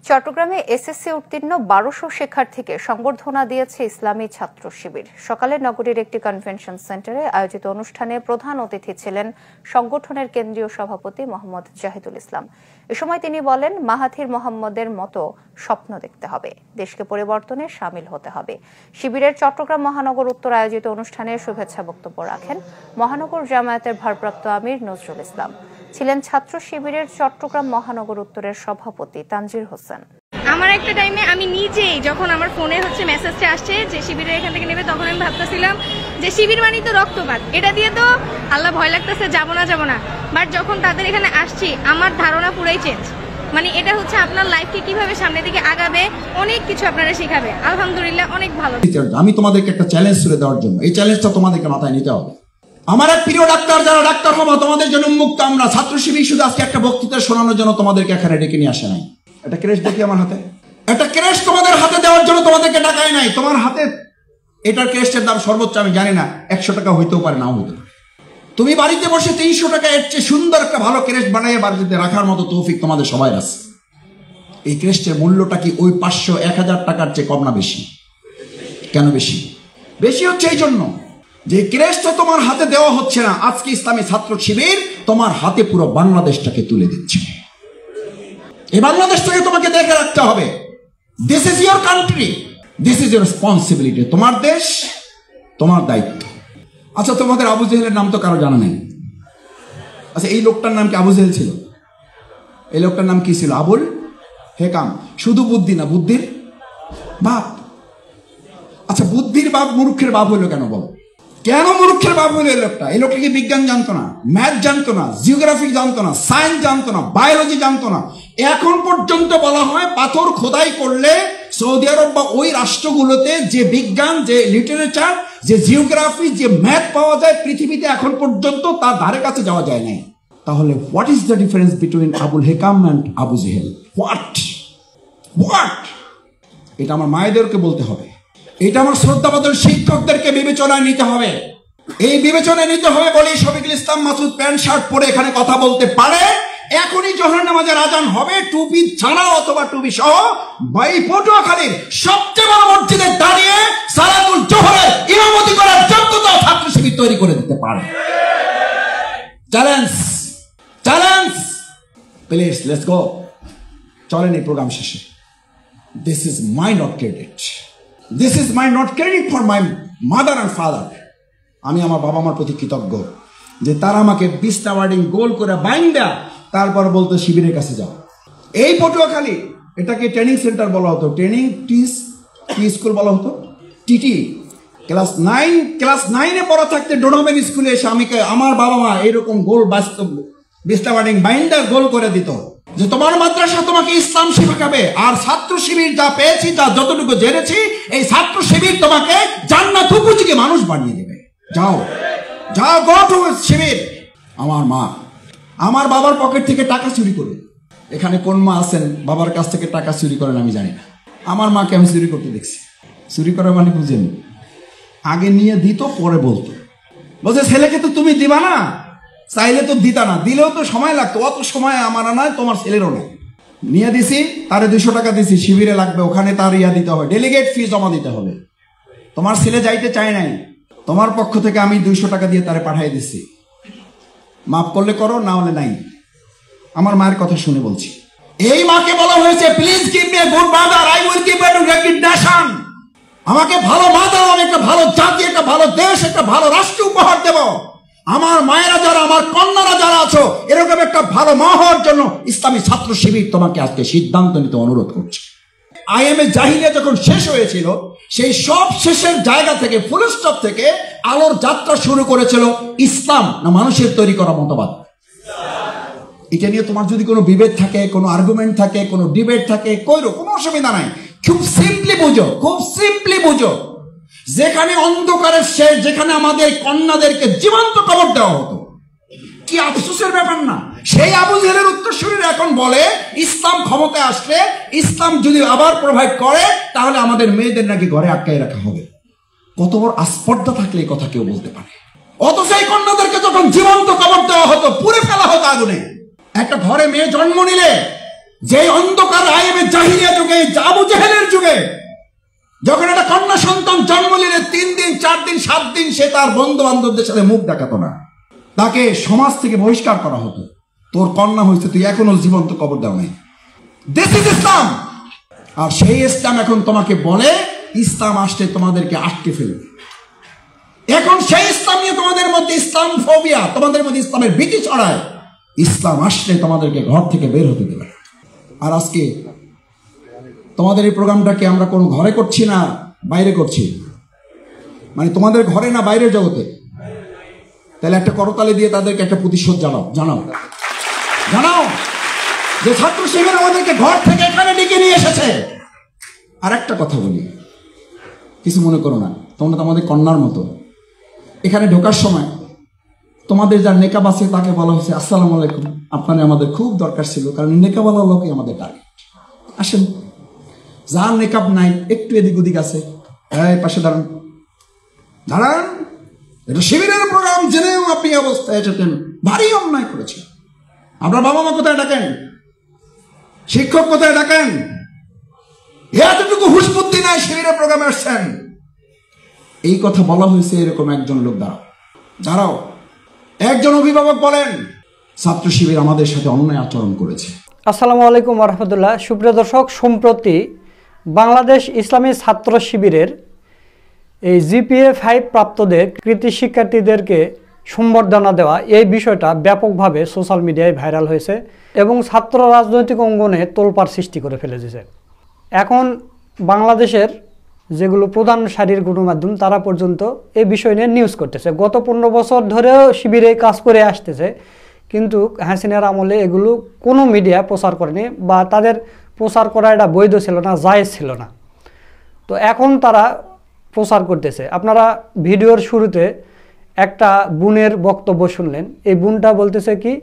চট্টগ্রামে এসএসসি উত্তীর্ণ ১২০০ শিক্ষার্থীকে সংবর্ধনা দিয়েছে ইসলামী ছাত্র শিবির। সকালে নগরীর একটি কনভেনশন সেন্টারে আয়োজিত অনুষ্ঠানে প্রধান অতিথি ছিলেন সংগঠনের কেন্দ্রীয় সভাপতি মোহাম্মদ জাহিদুল ইসলাম। এ সময় তিনি বলেন, মাহাথির মোহাম্মদের মতো স্বপ্ন দেখতে হবে, দেশকে পরিবর্তনে শামিল হতে হবে। শিবিরের চট্টগ্রাম মহানগর উত্তর আয়োজিত অনুষ্ঠানে শুভেচ্ছা বক্তব্য রাখেন মহানগর জামায়াতের ভারপ্রাপ্ত আমির নজরুল ইসলাম। ছিলেন ছাত্র শিবিরের চট্টগ্রাম মহানগর উত্তরের সভাপতি তানজির হোসেন। আমার একটা টাইমে আমি নিজেই যখন আমার ফোনে মেসেজটা আসছে যে শিবিরের এখান থেকে নেবে, তখন আমি ভাবতেছিলাম যে শিবির মানে তো রক্তপাত, এটা দিয়ে তো আল্লাহ ভয় লাগতেছে, যাবো না। বাট যখন তাদের এখানে আসছি আমার ধারণা পুরাই চেঞ্জ। মানে এটা হচ্ছে আপনার লাইফকে কিভাবে সামনের দিকে আগাবে, অনেক কিছু আপনারা শেখাবে। আলহামদুলিল্লাহ অনেক ভালো। আমি তোমাদেরকে একটা চ্যালেঞ্জ তুলে দেওয়ার জন্য, এই চ্যালেঞ্জটা তোমাদেরকে মাথায় নিতে হবে। আমার এক প্রিয় ডাক্তার, যারা ডাক্তার হবো তোমাদের জন্য উন্মুক্ত। আমরা ছাত্র শিবির শুধু আজকে একটা বক্তৃতা শোনানোর জন্য তোমাদেরকে এখানে ডেকে নিয়ে আসে নাই। একটা ক্রেশ দেখি আমার হাতে, একটা ক্রেশ তোমাদের হাতে দেওয়ার জন্য তোমাদেরকে ডাকাই নাই। তোমার হাতে এটার ক্রেশটার দাম সর্বোচ্চ আমি জানি না 100 টাকা হইতেও পারে, নাও হইতে পারে। তুমি বাড়িতে বসে 300 টাকা এর চেয়ে সুন্দর একটা ভালো ক্রেশ বানাইয়ে বাড়িতে রাখার মতো তৌফিক তোমাদের সবাই আছে। এই ক্রেশটার মূল্যটা কি ওই 500-1000 টাকার চেয়ে কম না বেশি? কেন বেশি? বেশি হচ্ছে এই জন্য যে ক্রেশটা তোমার হাতে দেওয়া হচ্ছে না। আজকে ইসলামী ছাত্র শিবির তোমার হাতে পুরো বাংলাদেশটাকে তুলে দিচ্ছে। এই বাংলাদেশটাকে তোমাকে দেখে রাখতে হবে। This is your country, this is your responsibility. তোমার দেশ, তোমার দায়িত্ব। আচ্ছা, তোমাদের আবু জেহেলের নাম তো কারো জানা নেই। আচ্ছা, এই লোকটার নাম কি আবু জেহেল ছিল? এই লোকটার নাম কি ছিল? আবুল হেকাম। শুধু বুদ্ধি না, বুদ্ধির বাপ। আচ্ছা, বুদ্ধির বাপ মূর্খের বাপ হইলো কেন বলো? কেন মূর্খের বাপ হইলো এই লোকটা? এই লোকটা কি বিজ্ঞান জানতো না, ম্যাথ জানতো না, জিওগ্রাফি জানতো না, সায়েন্স জানতো না, বায়োলজি জানতো না? এখন পর্যন্ত বলা হয় পাথর খোদাই করলে সৌদি আরব বা ওই রাষ্ট্রগুলোতে যে বিজ্ঞান, যে লিটারেচার, যে জিওগ্রাফি, যে ম্যাথ পাওয়া যায় পৃথিবীতে এখন পর্যন্ত তার ধারে কাছে যাওয়া যায় নাই। তাহলে what is the difference between Abul Hakam and Abu Jahl? What? এটা আমার মায়েদেরকে বলতে হবে। এটা আমার শ্রদ্ধাবাদর শিক্ষকদেরকে বিবেচনায় নিতে হবে। এই বিবেচনায় নিতে হবে বলেই শফিকুল ইসলাম মাসুদ প্যান্ট শার্ট পরে এখানে কথা বলতে পারে। এখনই জোহর নামাজের আজান হবে, টুপি ছাড়া অথবা টুপি সহ এই পটুয়াখালীর সবচেয়ে বড় মসজিদে দাঁড়িয়ে সালাতুল জোহরের ইমামতি করার যোগ্যতা ছাত্র শিবির তৈরি করে দিতে পারে। Challenge, please let's go. চলেন এই প্রোগ্রাম শেষে। This is my not credit, this is my not credit for my mother and father. আমি আমার বাবা মার প্রতি কৃতজ্ঞ যে তারা আমাকে 20টা ওয়ার্ডিং গোল করে বাইন্ডা তারপর বলতো শিবিরের কাছে যাও। এই পটুয়াখালী, এটাকে ট্রেনিং সেন্টার বলা হতো, ট্রেনিং টি স্কুল বলা হতো, টিটি। ক্লাস 9-এ পড়া থাকতে ডোনামেন স্কুলে এসে আমার বাবা মা এইরকম গোল বাস্তব 20টা ওয়ার্ডিং বাইন্ডার গোল করে দিত যে তোমার মাদ্রাসা তোমাকে ইসলাম শেখাবে। আর ছাত্র শিবির যা পেয়েছি, যা যতটুকু জেনেছি, এই ছাত্র শিবির তোমাকে জান্নাত উপযোগী মানুষ বানিয়ে দেবে। যাও গো টু শিবির। আমার মা আমার বাবার পকেট থেকে টাকা চুরি করে, এখানে কোন মা আছেন বাবার কাছ থেকে টাকা চুরি করেন আমি জানি না। আমার মাকে আমি চুরি করতে দেখছি। চুরি করা মানে বুঝেন, আগে নিয়ে দিত, পরে বলতো ছেলেকে তো তুমি দিবা না, চাইলে তো দিতা না, দিলেও তো সময় লাগতো। অত সময় আমার নয়, তোমার ছেলেরও নয়। নিয়ে দিছি, তারে 200 টাকা দিছি, শিবিরে লাগবে, ওখানে তার দিতে হবে, ডেলিগেট ফি জমা দিতে হবে। তোমার ছেলে যাইতে চায় নাই, তোমার পক্ষ থেকে আমি 200 টাকা দিয়ে তারে পাঠিয়ে দিছি। মাফ করলে করো, না হলে নাই। আমার মায়ের কথা শুনে বলছি। এই মাকে বলা হয়েছে, please give me a good mother, I will give you a great nation. আমাকে ভালো মা দাও, আমি একটা ভালো জাতি, একটা ভালো দেশ, একটা ভালো রাষ্ট্র উপহার দেব। আমার মায়েরা যারা, আমার কন্যারা যারা আছো, এরকম একটা ভালো মা হওয়ার জন্য ইসলামী ছাত্র শিবির তোমাকে আজকে সিদ্ধান্ত নিতে অনুরোধ করছে। আইএমএ জাহিলিয়া যখন শেষ হয়েছিল, সেই সব শেষের জায়গা থেকে, ফুল স্টপ থেকে আলোর যাত্রা শুরু করেছিল ইসলাম না মানুষের তৈরি করা মতবাদ? এটা নিয়ে তোমার যদি কোনো বিভেদ থাকে, কোনো আর্গুমেন্ট থাকে, কোনো ডিবেট থাকে, কোনো অসুবিধা নাই। খুব সিম্পলি বুঝো, যেখানে অন্ধকারের শেষ, যেখানে আমাদের কন্যাদেরকে জীবন্ত কবর দেওয়া হতো, কি আফসোসের ব্যাপার না? সেই আবু জেহেলের উত্তরসূরিরা এখন বলে ইসলাম ক্ষমতায় আসলে, ইসলাম যদি আবার প্রোভাইড করে, তাহলে আমাদের মেয়েদের নাকি ঘরে আটকাই রাখা হবে। কত বড় আস্পর্ধা থাকলে এই কথা কেউ বলতে পারে? অথচ এই কন্যাদেরকে যখন জীবন্ত কবর দেওয়া হতো, পুড়ে ফেলা হতো আগুনে। একটা ঘরে মেয়ে জন্ম নিলে যে অন্ধকার আইএমএ জাহিলিয়া যুগে, আবু জেহেলের যুগে যখন একটা কন্যা সন্তান জন্ম নিলে 3 দিন 4 দিন 7 দিন সে তার বন্ধু বান্ধবদের সাথে মুখ দেখাতো না, তাকে সমাজ থেকে বহিষ্কার করা হতো। তোর কন্যা হয়েছে, তুই এখনো জীবন্ত কবর দাও নাই। দিস ইজ ইসলাম। আর সেই ইসলাম এখন তোমাকে বলে ইসলাম আসলে তোমাদেরকে আটকে ফেলবে। এখন সেই ইসলাম নিয়ে তোমাদের মধ্যে ইসলাম ফোবিয়া, তোমাদের মধ্যে ইসলামের ভীতি ছড়ায়। ইসলাম আসলে তোমাদেরকে ঘর থেকে বের হতে দেবে না। আর আজকে তোমাদের এই প্রোগ্রামটাকে আমরা কোন ঘরে করছি না বাইরে করছি, মানে তোমাদের ঘরে না বাইরের জগতে, তাহলে একটা করতালি দিয়ে তাদেরকে একটা প্রতিশোধ জানাও যে ছাত্র শিবির আমাদেরকে ঘর থেকে এখানে ডেকে নিয়ে এসেছে। আর একটা কথা বলি, কিছু মনে করো না, তোমরা তো আমাদের কন্যার মতো। এখানে ঢোকার সময় তোমাদের যার নেকাব আছে তাকে বলা হয়েছে আসসালামু আলাইকুম, আপনার আমাদের খুব দরকার ছিল, কারণ নেকাবওয়ালা লোকই আমাদের টার্গেট। আসেন, যার নেকাব নাই একটু এদিক ওদিক আছে, এই পাশে দাঁড়ান, এটা শিবিরের প্রোগ্রাম, জেনেও আপনি অবস্থায় এসেছেন, ভারী অন্যায় করেছেন। আপনার বাবা মা কোথায় ডাকেন, শিক্ষক কোথায় ডাকেন, এতটুকু হুঁশ বুদ্ধি নাই, শিবিরের প্রোগ্রামে আসছেন। এই কথা বলা হয়েছে, এরকম একজন লোক দাঁড়াও। একজন অভিভাবক বলেন ছাত্র শিবির আমাদের সাথে অন্যায় আচরণ করেছে। আসসালামু আলাইকুম ওয়া রাহমাতুল্লাহ। সুপ্রিয় দর্শক, সম্প্রতি বাংলাদেশ ইসলামী ছাত্র শিবিরের এই GPA 5 প্রাপ্তদের কৃতি শিক্ষার্থীদেরকে সম্বর্ধনা দেওয়া, এই বিষয়টা ব্যাপকভাবে সোশ্যাল মিডিয়ায় ভাইরাল হয়েছে এবং ছাত্র রাজনৈতিক অঙ্গনে তোলপাড় সৃষ্টি করে ফেলে দিয়েছে। এখন বাংলাদেশের যেগুলো প্রধান সারির গণমাধ্যম তারা পর্যন্ত এই বিষয় নিয়ে নিউজ করতেছে। গত 15 বছর ধরেও শিবিরে কাজ করে আসতেছে, কিন্তু হাসিনার আমলে এগুলো কোনো মিডিয়া প্রচার করেনি বা তাদের প্রচার করা এটা বৈধ ছিল না, জায়েজ ছিল না। তো এখন তারা প্রচার করতেছে। আপনারা ভিডিওর শুরুতে একটা বোনের বক্তব্য শুনলেন। এই বোনটা বলতেছে কি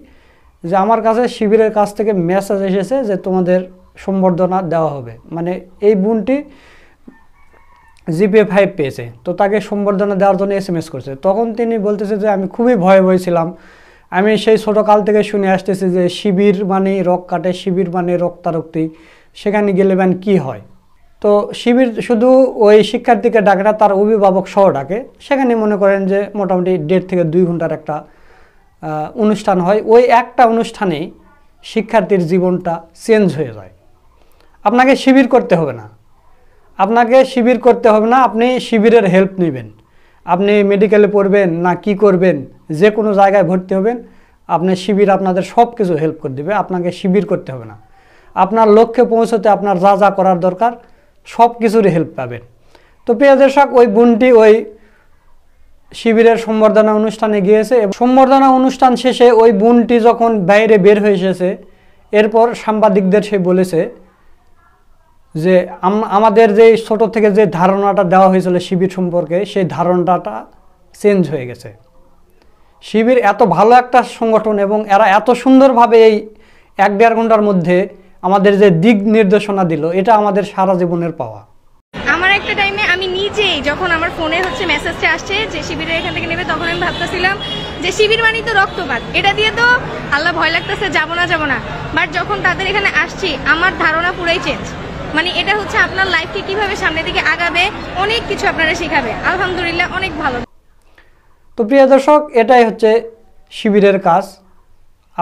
যে আমার কাছে শিবিরের কাছ থেকে মেসেজ এসেছে যে তোমাদের সম্বর্ধনা দেওয়া হবে, মানে এই বোনটি GPA 5 পেয়েছে, তো তাকে সম্বর্ধনা দেওয়ার জন্য SMS করছে। তখন তিনি বলতেছে যে আমি খুবই ভয়ে ছিলাম, আমি সেই ছোটোকাল থেকে শুনে আসতেছি যে শিবির মানে রক কাটে, শিবির মানে রক্তারক্তি, সেখানে গেলে মানে কী হয়। তো শিবির শুধু ওই শিক্ষার্থীকে ডাকে না, তার অভিভাবক সহ ডাকে। সেখানে মনে করেন যে মোটামুটি 1.5 থেকে 2 ঘন্টার একটা অনুষ্ঠান হয়। ওই একটা অনুষ্ঠানেই শিক্ষার্থীর জীবনটা চেঞ্জ হয়ে যায়। আপনাকে শিবির করতে হবে না, আপনি শিবিরের হেল্প নেবেন। আপনি মেডিকেলে পড়বেন না কি করবেন, যে কোনো জায়গায় ভর্তি হবেন, আপনি শিবির আপনাদের সব কিছু হেল্প করে দেবে। আপনাকে শিবির করতে হবে না, আপনার লক্ষ্যে পৌঁছতে আপনার যা যা করার দরকার সব কিছুরই হেল্প পাবেন। তো প্রিয় দর্শক, ওই বোনটি ওই শিবিরের সম্বর্ধনা অনুষ্ঠানে গিয়েছে এবং সম্বর্ধনা অনুষ্ঠান শেষে ওই বোনটি যখন বাইরে বের হয়ে এসেছে, এরপর সাংবাদিকদের সে বলেছে যে আমাদের যে ছোট থেকে যে ধারণাটা দেওয়া হয়েছিল শিবির সম্পর্কে, সেই ধারণাটা চেঞ্জ হয়ে গেছে। শিবির এত ভালো একটা সংগঠন এবং এরা এত সুন্দরভাবে এই 1-1.5 ঘন্টার মধ্যে আমাদের যে দিক নির্দেশনা দিল, এটা আমাদের সারা জীবনের পাওয়া। আমার একটা টাইমে আমি নিজেই যখন আমার ফোনে মেসেজটা আসছে যে শিবিরের এখান থেকে নেবে, তখন আমি ভাবতেছিলাম যে শিবির মানে তো রক্তপাত, এটা দিয়ে তো আল্লাহ ভয় লাগতেছে, যাবো না। বাট যখন তাদের এখানে আসছি, আমার ধারণা পুরাই চেঞ্জ। মানে এটা হচ্ছে আপনার লাইফকে কিভাবে সামনের দিকে আগাবে, অনেক কিছু আপনারা শেখাবে। আলহামদুলিল্লাহ, অনেক ভালো। তো প্রিয় দর্শক, এটাই হচ্ছে শিবিরের কাজ।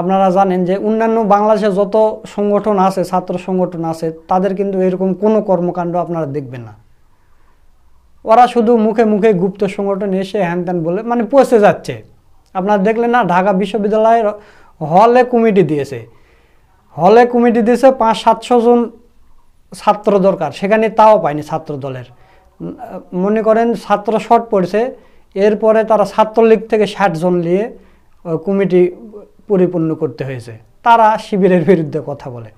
আপনারা জানেন যে অন্যান্য বাংলাদেশে যত সংগঠন আছে, ছাত্র সংগঠন আছে, তাদের কিন্তু এরকম কোনো কর্মকাণ্ড আপনারা দেখবেন না। ওরা শুধু মুখে মুখে গুপ্ত সংগঠন এসে হ্যান ত্যান বলে মানে পৌঁছে যাচ্ছে। আপনারা দেখলেন না, ঢাকা বিশ্ববিদ্যালয়ের হলে কমিটি দিয়েছে 500-700 জন ছাত্র দরকার, সেখানে তাও পায়নি ছাত্র দলের। মনে করেন ছাত্র শর্ট পড়ছে, এরপরে তারা ছাত্রলীগ থেকে 60 জন নিয়ে কমিটি পরিপূর্ণ করতে হয়েছে। তারা শিবিরের বিরুদ্ধে কথা বলে,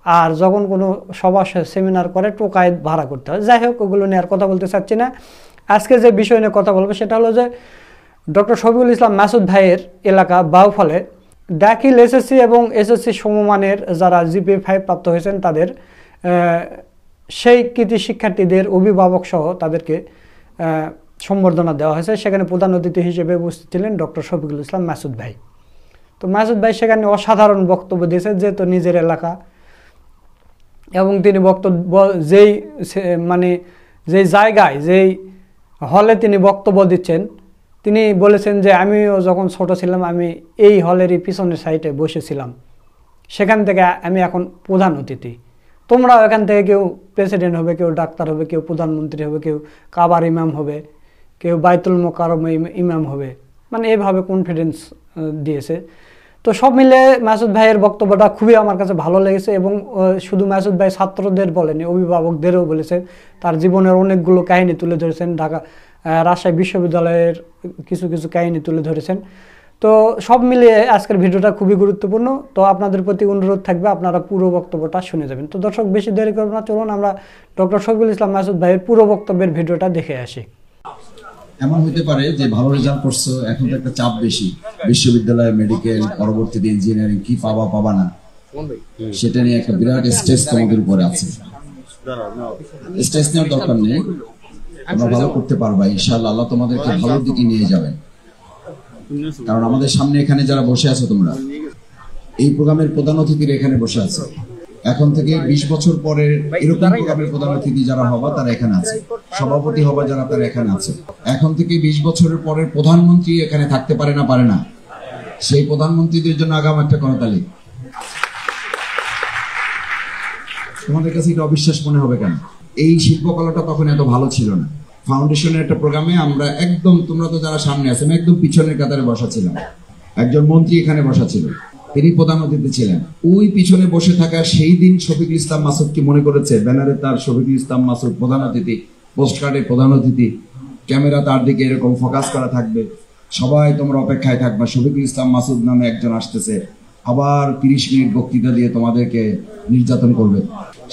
আর যখন কোনো সভা সেমিনার করে টোকায় ভাড়া করতে হয়। যাই হোক, ওগুলো নিয়ে আর কথা বলতে চাচ্ছি না। আজকে যে বিষয় নিয়ে কথা বলবো সেটা হলো যে ডক্টর শফিকুল ইসলাম মাসুদ ভাইয়ের এলাকা বাউফলে দাখিল SSC এবং SSC সমমানের যারা GPA 5 প্রাপ্ত হয়েছেন তাদের সেই কৃতি শিক্ষার্থীদের অভিভাবক সহ তাদেরকে সম্বর্ধনা দেওয়া হয়েছে। সেখানে প্রধান অতিথি হিসেবে উপস্থিত ছিলেন ডক্টর শফিকুল ইসলাম মাসুদ ভাই। তো মাসুদ ভাই সেখানে অসাধারণ বক্তব্য দিয়েছে, যেহেতু নিজের এলাকা এবং তিনি বক্তব্য যেই জায়গায় যেই হলে তিনি বক্তব্য দিচ্ছেন, তিনি বলেছেন যে আমিও যখন ছোট ছিলাম আমি এই হলেরই পিছনের সাইডে বসেছিলাম, সেখান থেকে আমি এখন প্রধান অতিথি, তোমরাও এখান থেকে কেউ প্রেসিডেন্ট হবে, কেউ ডাক্তার হবে, কেউ প্রধানমন্ত্রী হবে, কেউ কাবার ইমাম হবে, কেউ বাইতুল মোকাররম ইমাম হবে, মানে এইভাবে কনফিডেন্স দিয়েছে। তো সব মিলে মাসুদ ভাইয়ের বক্তব্যটা খুবই আমার কাছে ভালো লেগেছে এবং শুধু মাসুদ ভাই ছাত্রদের বলেনি, অভিভাবকদেরও বলেছেন, তার জীবনের অনেকগুলো কাহিনী তুলে ধরেছেন, রাজশাহী বিশ্ববিদ্যালয়ের কিছু কিছু কাহিনী তুলে ধরেছেন। তো সব মিলিয়ে আজকের ভিডিওটা খুবই গুরুত্বপূর্ণ। তো আপনাদের প্রতি অনুরোধ থাকবে আপনারা পুরো বক্তব্যটা শুনে যাবেন। তো দর্শক বেশি দেরি করব না, চলুন আমরা ডক্টর শফিকুল ইসলাম মাসুদ ভাইয়ের পুরো বক্তব্যের ভিডিওটা দেখে আসি। এমন হতে পারে যে ভালো রেজাল্ট করছো, এখন তো একটা চাপ বেশি, বিশ্ববিদ্যালয়, মেডিকেল, পরবর্তীতে ইঞ্জিনিয়ারিং, কি পাবা না সেটা নিয়ে একটা বিরাট স্ট্রেস তোমাদের উপরে আছে। স্ট্রেস নেওয়ার দরকার নেই, তোমরা ভালো করতে পারবা ইনশাআল্লাহ। আল্লাহ তোমাদেরকে ভালোর দিকে নিয়ে যাবেন। কারণ আমাদের সামনে এখানে যারা বসে আছো, তোমরা এই প্রোগ্রামের প্রধান অতিথিরা এখানে বসে আছে। এখন থেকে 20 বছর পরে এরকম প্রোগ্রামের প্রধান অতিথি যারা হবা তারা এখানে আছে, সভাপতি হবা যারা তারা এখানে আছে। এখন থেকে 20 বছরের পরে প্রধানমন্ত্রী এখানে থাকতে পারে না, সেই প্রধানমন্ত্রীদের জন্য আগাম একটা করতালি। তোমাদের কাছে এটা অবিশ্বাস মনে হবে কেন? এই শিল্পকলাটা তখন এত ভালো ছিল না। ফাউন্ডেশনের একটা প্রোগ্রামে আমরা একদম, তোমরা তো যারা সামনে আছেন, একদম পিছনের কাতারে বসা ছিলাম। একজন মন্ত্রী এখানে বসা ছিল, তিনি প্রধান অতিথি ছিলেন। ওই পিছনে বসে থাকা সেই দিন শফিকুল ইসলাম মাসুদ কি মনে করেছে ব্যানারে তার শফিকুল ইসলাম মাসুদ প্রধান অতিথি, পোস্টকার্ডে প্রধান অতিথি, ক্যামেরা তার দিকে এরকম ফোকাস করা থাকবে, সবাই তোমরা অপেক্ষায় থাকবা, শফিকুল ইসলাম মাসুদ নামে একজন আসতেছে, আবার 30 মিনিট বক্তৃতা দিয়ে তোমাদেরকে নির্যাতন করবে।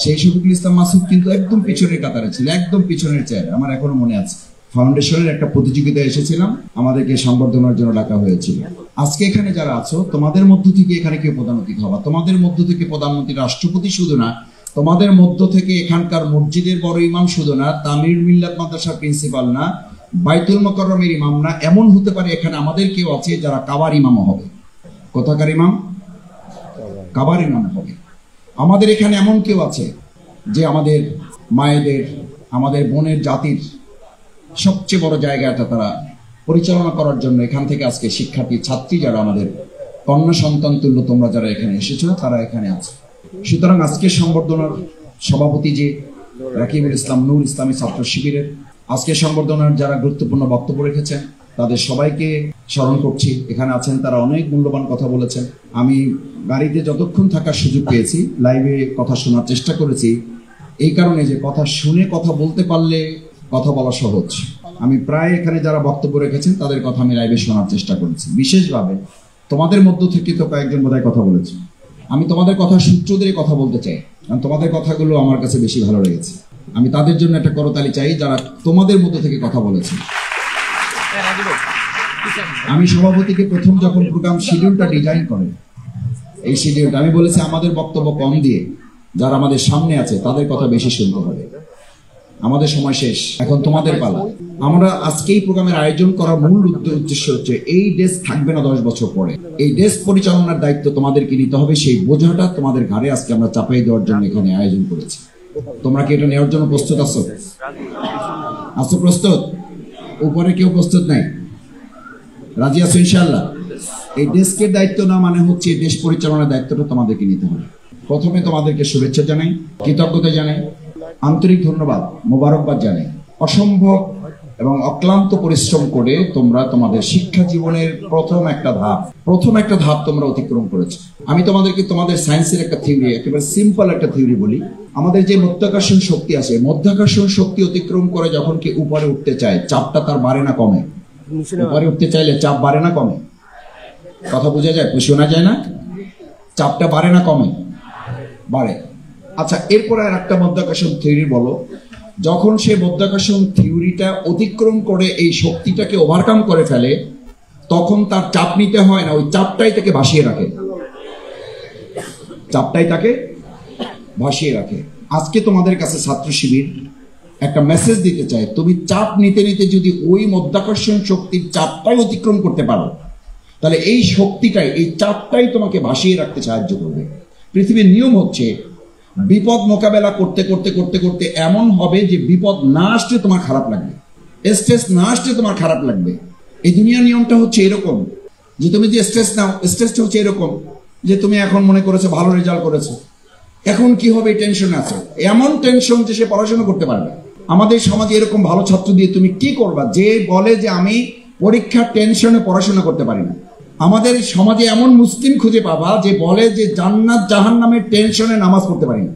সেই শফিকুল ইসলাম মাসুদ কিন্তু একদম পিছনের কাতারে ছিল, একদম পিছনের চেয়ারে। আমার এখনো মনে আছে, ফাউন্ডেশনের একটা প্রতিযোগিতায় এসেছিলাম, আমাদেরকে সম্বর্ধনার জন্য ডাকা হয়েছিল। আজকে এখানে যারা আছো, তোমাদের মধ্য থেকে এখানে কেউ প্রধান অতিথি হবা, তোমাদের মধ্য থেকে প্রধানমন্ত্রী, রাষ্ট্রপতি শুধু না, তোমাদের মধ্য থেকে এখানকার মসজিদের বড় ইমাম শুধু না, তামির মিল্লাত মাদ্রাসার প্রিন্সিপাল না, বাইতুল মোকাররমের ইমাম না, এমন হতে পারে এখানে আমাদের কেউ আছে যারা কাবার ইমামও হবে। কোথাকার ইমাম? কাবার ইমাম হবে। আমাদের এখানে এমন কেউ আছে যে আমাদের মায়েদের, আমাদের বোনের জাতির সবচেয়ে বড় জায়গাটা তারা পরিচালনা করার জন্য এখান থেকে আজকে শিক্ষার্থী, ছাত্রী যারা আমাদের কন্যা সন্তান তুল্য তোমরা যারা এখানে এসেছো, তারা এখানে আছে। সুতরাং আজকের সংবর্ধনার সভাপতি যে রাকিবুল ইসলাম নূর ইসলামী ছাত্র শিবিরের, আজকের সংবর্ধনার যারা গুরুত্বপূর্ণ বক্তব্য রেখেছেন, তাদের সবাইকে স্মরণ করছি। এখানে আছেন, তারা অনেক মূল্যবান কথা বলেছেন। আমি গাড়িতে যতক্ষণ থাকার সুযোগ পেয়েছি, লাইভে কথা শোনার চেষ্টা করেছি, এই কারণে যে কথা শুনে কথা বলতে পারলে কথা বলা সহজ। আমি প্রায় এখানে যারা বক্তব্য রেখেছেন তাদের কথা আমি লাইভে শোনার চেষ্টা করেছি। বিশেষভাবে তোমাদের মধ্য থেকে তো কয়েকজন বোধহয় কথা বলেছে, আমি তোমাদের কথা সূত্র ধরে কথা বলতে চাই, কারণ তোমাদের কথাগুলো আমার কাছে বেশি ভালো লেগেছে। আমি তাদের জন্য একটা করতালি চাই যারা তোমাদের মধ্য থেকে কথা বলেছে। আমি সভাপতিকে প্রথম যখন প্রোগ্রাম শিডিউলটা ডিজাইন করে, এই শিডিউলটা আমি বলেছি আমাদের বক্তব্য কম দিয়ে যারা আমাদের সামনে আছে তাদের কথা বেশি শুনতে হবে। আমাদের সময় শেষ, এখন তোমাদের পালা। আমরা আজকে এই প্রোগ্রামের আয়োজন করার মূল উদ্দেশ্য হচ্ছে এই ডেস্ক থাকবে না 10 বছর পরে, এই ডেস্ক পরিচালনার দায়িত্ব তোমাদেরকে নিতে হবে। সেই বোঝাটা তোমাদের ঘাড়ে আজকে আমরা চাপাই দেওয়ার জন্য এখানে আয়োজন করেছি। তোমরা কি এটা নেওয়ার জন্য প্রস্তুত আছো? প্রস্তুত? উপরে কেউ প্রস্তুত নাই? রাজি আছো ইনশাআল্লাহ? এই ডেস্কের দায়িত্ব না মানে হচ্ছে দেশ পরিচালনার দায়িত্বটা তোমাদেরকে নিতে হবে। প্রথমে তোমাদেরকে শুভেচ্ছা জানাই, কৃতজ্ঞতা জানাই, আন্তরিক ধন্যবাদ, মোবারকবাদ জানাই। অসম্ভব এবং অক্লান্ত পরিশ্রম করে তোমরা তোমাদের শিক্ষা জীবনের প্রথম একটা ধাপ তোমরা অতিক্রম করেছো। আমি তোমাদেরকে তোমাদের সায়েন্সের একটা থিওরি, একেবারে সিম্পল একটা থিওরি বলি। আমাদের যে মধ্যাকর্ষণ শক্তি আছে, মধ্যাকর্ষণ শক্তি অতিক্রম করে যখন কি উপরে উঠতে চায়, চাপটা তার বাড়ে না কমে? উপরে উঠতে চাইলে চাপ বাড়ে না কমে? কথা বোঝা যায়? শোনা যায় না? চাপটা বাড়ে না কমে? বাড়ে। আচ্ছা, এরপরে আর একটা মধ্যাকর্ষণ থিওরি বলো। যখন সে মধ্যাকর্ষণ থিওরিটা অতিক্রম করে এই শক্তিটাকে ওভারকাম করে ফেলে, তখন তার চাপ নিতে হয় না, ওই চাপটাই তাকে ভাসিয়ে রাখে, চাপটাই তাকে ভাসিয়ে রাখে। আজকে তোমাদের কাছে ছাত্র শিবির একটা মেসেজ দিতে চায়, তুমি চাপ নিতে নিতে যদি ওই মধ্যাকর্ষণ শক্তির চাপটাই অতিক্রম করতে পারো, তাহলে এই শক্তিটাই, এই চাপটাই তোমাকে ভাসিয়ে রাখতে সাহায্য করবে। পৃথিবীর নিয়ম হচ্ছে বিপদ মোকাবেলা করতে করতে করতে করতে এমন হবে যে বিপদ না আসলে তোমার খারাপ লাগবে, স্ট্রেস না আসলে তোমার খারাপ লাগবে। এই দুনিয়ার নিয়মটা হচ্ছে এরকম যে তুমি যে স্ট্রেস নাও, স্ট্রেসটা হচ্ছে এরকম যে তুমি এখন মনে করেছো ভালো রেজাল্ট করেছো, এখন কি হবে টেনশন আছে, এমন টেনশন যে সে পড়াশোনা করতে পারবে। আমাদের সমাজে এরকম ভালো ছাত্র দিয়ে তুমি কি করবা যে বলে যে আমি পরীক্ষার টেনশনে পড়াশোনা করতে পারি না। আমাদের সমাজে এমন মুসলিম খুঁজে পাবা যে বলে যে জান্নাত জাহান্নামের টেনশনে নামাজ পড়তে পারি না।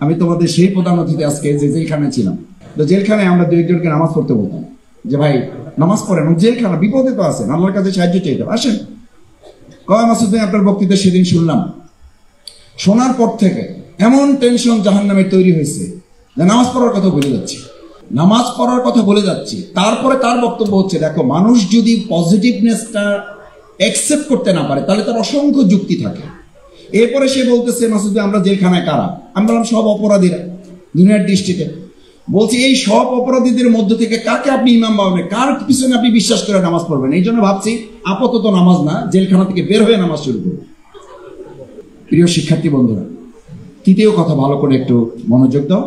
আমি তোমাদের সেই প্রধান অতিথি আজকে যে জেলখানে ছিলাম, তো জেলখানে আমরা দু একজনকে নামাজ পড়তে বলতাম যে ভাই নামাজ পড়েন, জেলখানা বিপদে তো আছেন, আল্লাহর কাছে সাহায্য চাইতে আসেন। কয় মাসুদ ভাই আপনার বক্তৃতা সেদিন শুনলাম, শোনার পর থেকে এমন টেনশন জাহান্নামে তৈরি হয়েছে যে নামাজ পড়ার কথা বলে যাচ্ছি। তারপরে তার বক্তব্য হচ্ছে দেখো মানুষ যদি পজিটিভনেসটা অ্যাকসেপ্ট করতে না পারে তাহলে তার অসংখ্য যুক্তি থাকে। এরপরে সে বলতেছে মাসুদ ভাই আমরা জেলখানায় কারা? আমি বললাম সব অপরাধীরা দুনিয়ার দৃষ্টিতে। বলছি এই সব অপরাধীদের মধ্য থেকে কাকে আপনি ইমাম বানাবেন, কার পিছনে আপনি বিশ্বাস করে নামাজ পড়বেন? এই জন্য ভাবছি আপাতত নামাজ না, জেলখানা থেকে বের হয়ে নামাজ শুরু করব। প্রিয় শিক্ষার্থী বন্ধুরা, তৃতীয় কথা ভালো করে একটু মনোযোগ দাও,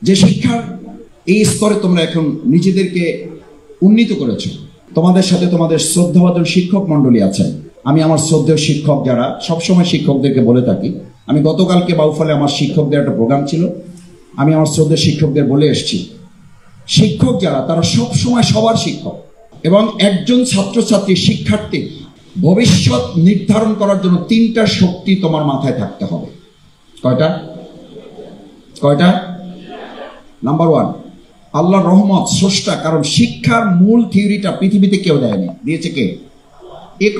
যে শিক্ষার এই স্তরে তোমরা এখন নিজেদেরকে উন্নীত করেছো। তোমাদের সাথে তোমাদের শ্রদ্ধাভাজন শিক্ষক মন্ডলী আছেন। আমি আমার শ্রদ্ধেয় শিক্ষক যারা, সবসময় শিক্ষকদেরকে বলে থাকি, আমি গতকালকে বাউফলে আমার শিক্ষকদের একটা প্রোগ্রাম ছিল, আমি আমার শ্রদ্ধেয় শিক্ষকদের বলে এসেছি শিক্ষক যারা তারা সবসময় সবার শিক্ষক, এবং একজন ছাত্রছাত্রী শিক্ষার্থী ভবিষ্যৎ নির্ধারণ করার জন্য তিনটা শক্তি তোমার মাথায় থাকতে হবে। কয়টা? নাম্বার 1 আল্লাহর রহমত, স্রষ্টা। কারণ শিক্ষার মূল থিওরিটা পৃথিবীতে কেউ দেয়নি, দিয়েছে কে?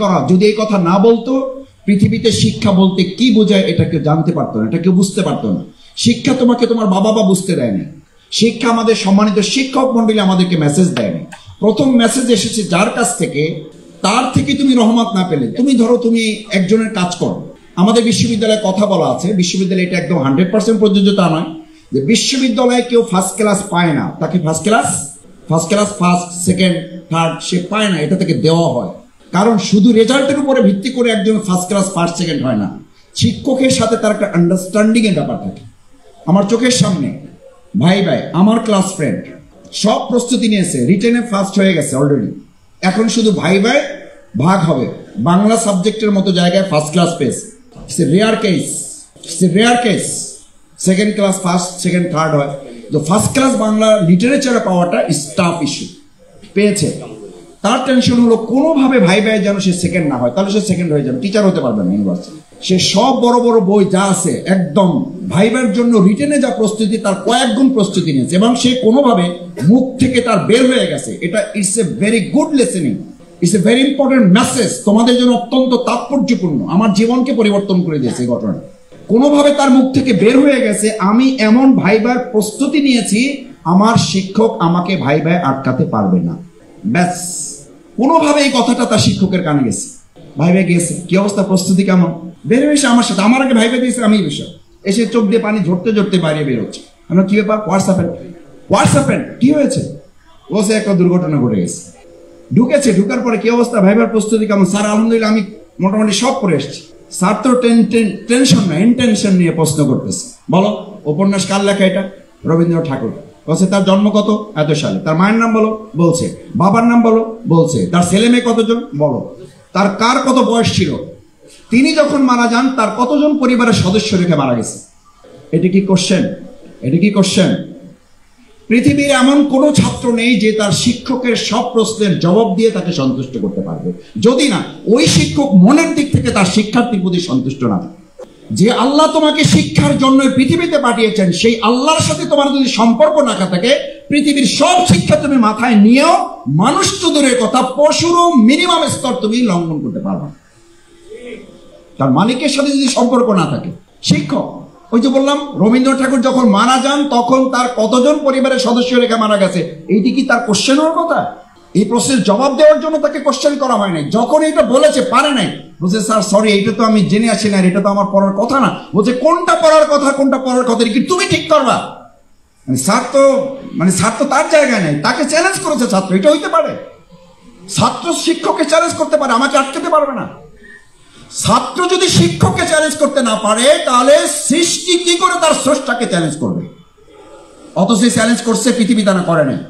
করা। যদি এই কথা না বলতো পৃথিবীতে শিক্ষা বলতে কি বোঝায় এটা কেউ জানতে পারতো না, এটা কেউ বুঝতে পারতো না। শিক্ষা তোমাকে তোমার বাবা বুঝতে দেয়নি, শিক্ষা আমাদের সম্মানিত শিক্ষক মন্ডলী আমাদেরকে মেসেজ দেয়নি। প্রথম মেসেজ এসেছে যার কাছ থেকে, তার থেকে তুমি রহমত না পেলে, তুমি ধরো তুমি একজনের কাজ করো। আমাদের বিশ্ববিদ্যালয়ে কথা বলা আছে, বিশ্ববিদ্যালয়ে এটা একদম 100% প্রযোজ্য তা নয় যে বিশ্ববিদ্যালয়ে কেউ ফার্স্ট ক্লাস পায় না, তাকে first class, first, second, third সে পায় না, এটা তাকে দেওয়া হয়। কারণ শুধু রেজাল্টের উপরে ভিত্তি করে একজন ফার্স্ট ক্লাস, ফার্স্ট, সেকেন্ড হয় না। শিক্ষকের সাথে তার একটা আন্ডারস্ট্যান্ডিং এর ব্যাপার থাকে। আমার চোখের সামনে ভাই আমার ক্লাস ফ্রেন্ড সব প্রস্তুতি নিয়েছে, রিটেনে ফার্স্ট হয়ে গেছে অলরেডি, এখন শুধু ভাই ভাগ হবে। বাংলা সাবজেক্টের মতো জায়গায় ফার্স্ট ক্লাস পেয়েছে। Rare case second class first, second, third হয়। তো ফার্স্ট ক্লাস বাংলা লিটারেচারে পাওয়াটা স্টাফ ইস্যু পেয়েছে। তার টেনশন হলো কোনোভাবে ভাই যেন সে সেকেন্ড না হয়, তাহলে সে সেকেন্ড হয়ে যাবে, টিচার হতে পারবে না ইউনিভার্সিটি। সে সব বড় বড় বই যা আছে একদম ভাইবার জন্য রিটেনে যা প্রস্তুতি তার কয়েক গুণ প্রস্তুতি নিয়েছে, এবং সে কোনোভাবে মুখ থেকে তার বের হয়ে গেছে। এটা it's a very good listening, it's a very important message, তোমাদের জন্য অত্যন্ত তাৎপর্যপূর্ণ। আমার জীবনকে পরিবর্তন করে দিয়েছে এই ঘটনা। কোনোভাবে তার মুখ থেকে বের হয়ে গেছে আমি এমন ভাইবার প্রস্তুতি নিয়েছি আমার শিক্ষক আমাকে ভাইবায় আটকাতে পারবে না। ব্যাস, কোনোভাবে এই কথাটা তার শিক্ষকের কানে গেছে। ভাইবে গিয়েছে, কি অবস্থা, প্রস্তুতি কেমন? বের হয়েছে আমার সাথে, আমার আগে ভাইবে দিয়েছে, আমি বিষয় এসে চোখ দিয়ে পানি ঝরতে বাইরে বেরোচ্ছে। আমরা কি ব্যাপার? হোয়াটসঅ্যাপেন কি হয়েছে? বসে একটা দুর্ঘটনা ঘটে গেছে। ঢুকার পরে কি অবস্থা, ভাইবার প্রস্তুতি কেমন? স্যার আলহামদুলিল্লাহ আমি মোটামুটি সব করে এসেছি। স্যার তো টেনশন না, ইন্টেনশন নিয়ে প্রশ্ন করতেছে। বলো উপন্যাস কার লেখা? এটা রবীন্দ্রনাথ ঠাকুর। বলছে তার জন্ম কত? এত সালে। তার মায়ের নাম বলো? বলছে। বাবার নাম বলো? বলছে। তার ছেলে মেয়ে কতজন? বলো। তার কার কত বয়স ছিল? তিনি যখন মারা যান তার কতজন পরিবারের সদস্য রেখে মারা গেছে? এটা কি কোশ্চেন? পৃথিবীর এমন কোনো ছাত্র নেই যে তার শিক্ষকের সব প্রশ্নের জবাব দিয়ে তাকে সন্তুষ্ট করতে পারবে, যদি না ওই শিক্ষক মনের দিক থেকে তার শিক্ষার্থীর প্রতি সন্তুষ্ট না থাকে। যে আল্লাহ তোমাকে শিক্ষার জন্য পৃথিবীতে পাঠিয়েছেন সেই আল্লাহর সাথে তোমার যদি সম্পর্ক না থাকে, পৃথিবীর সব শিক্ষা তুমি মাথায় নিয়েও মানুষ তো দূরের কথা, পশুরও মিনিমাম স্তর তুমি লঙ্ঘন করতে পারবে। তার মালিকের সাথে যদি সম্পর্ক না থাকে, শিক্ষক, ওই যে বললাম রবীন্দ্রনাথ ঠাকুর যখন মারা যান তখন তার কতজন পরিবারের সদস্য রেখে মারা গেছে, এইটি কি তার কোশ্চেন হওয়ার কথা? এই প্রশ্নের জবাব দেওয়ার জন্য তাকে কোশ্চেন করা হয় নাই। যখন এটা বলেছে পারে নাই, বলছে স্যার সরি, এটা তো আমি জেনে আসি না, এটা তো আমার পড়ার কথা না। বলছে কোনটা পড়ার কথা কি তুমি ঠিক করবা? স্যার তো তার জায়গায় নাই, তাকে চ্যালেঞ্জ করেছে ছাত্র। এটা হইতে পারে? ছাত্র শিক্ষককে চ্যালেঞ্জ করতে পারে, আমাকে আটকাতে পারবে না। ছাত্র যদি শিক্ষককে চ্যালেঞ্জ করতে না পারে তাহলে সৃষ্টি কি করে তার স্রষ্টাকে চ্যালেঞ্জ করবে? অথচ চ্যালেঞ্জ করছে পৃথিবী তা না করে নাই,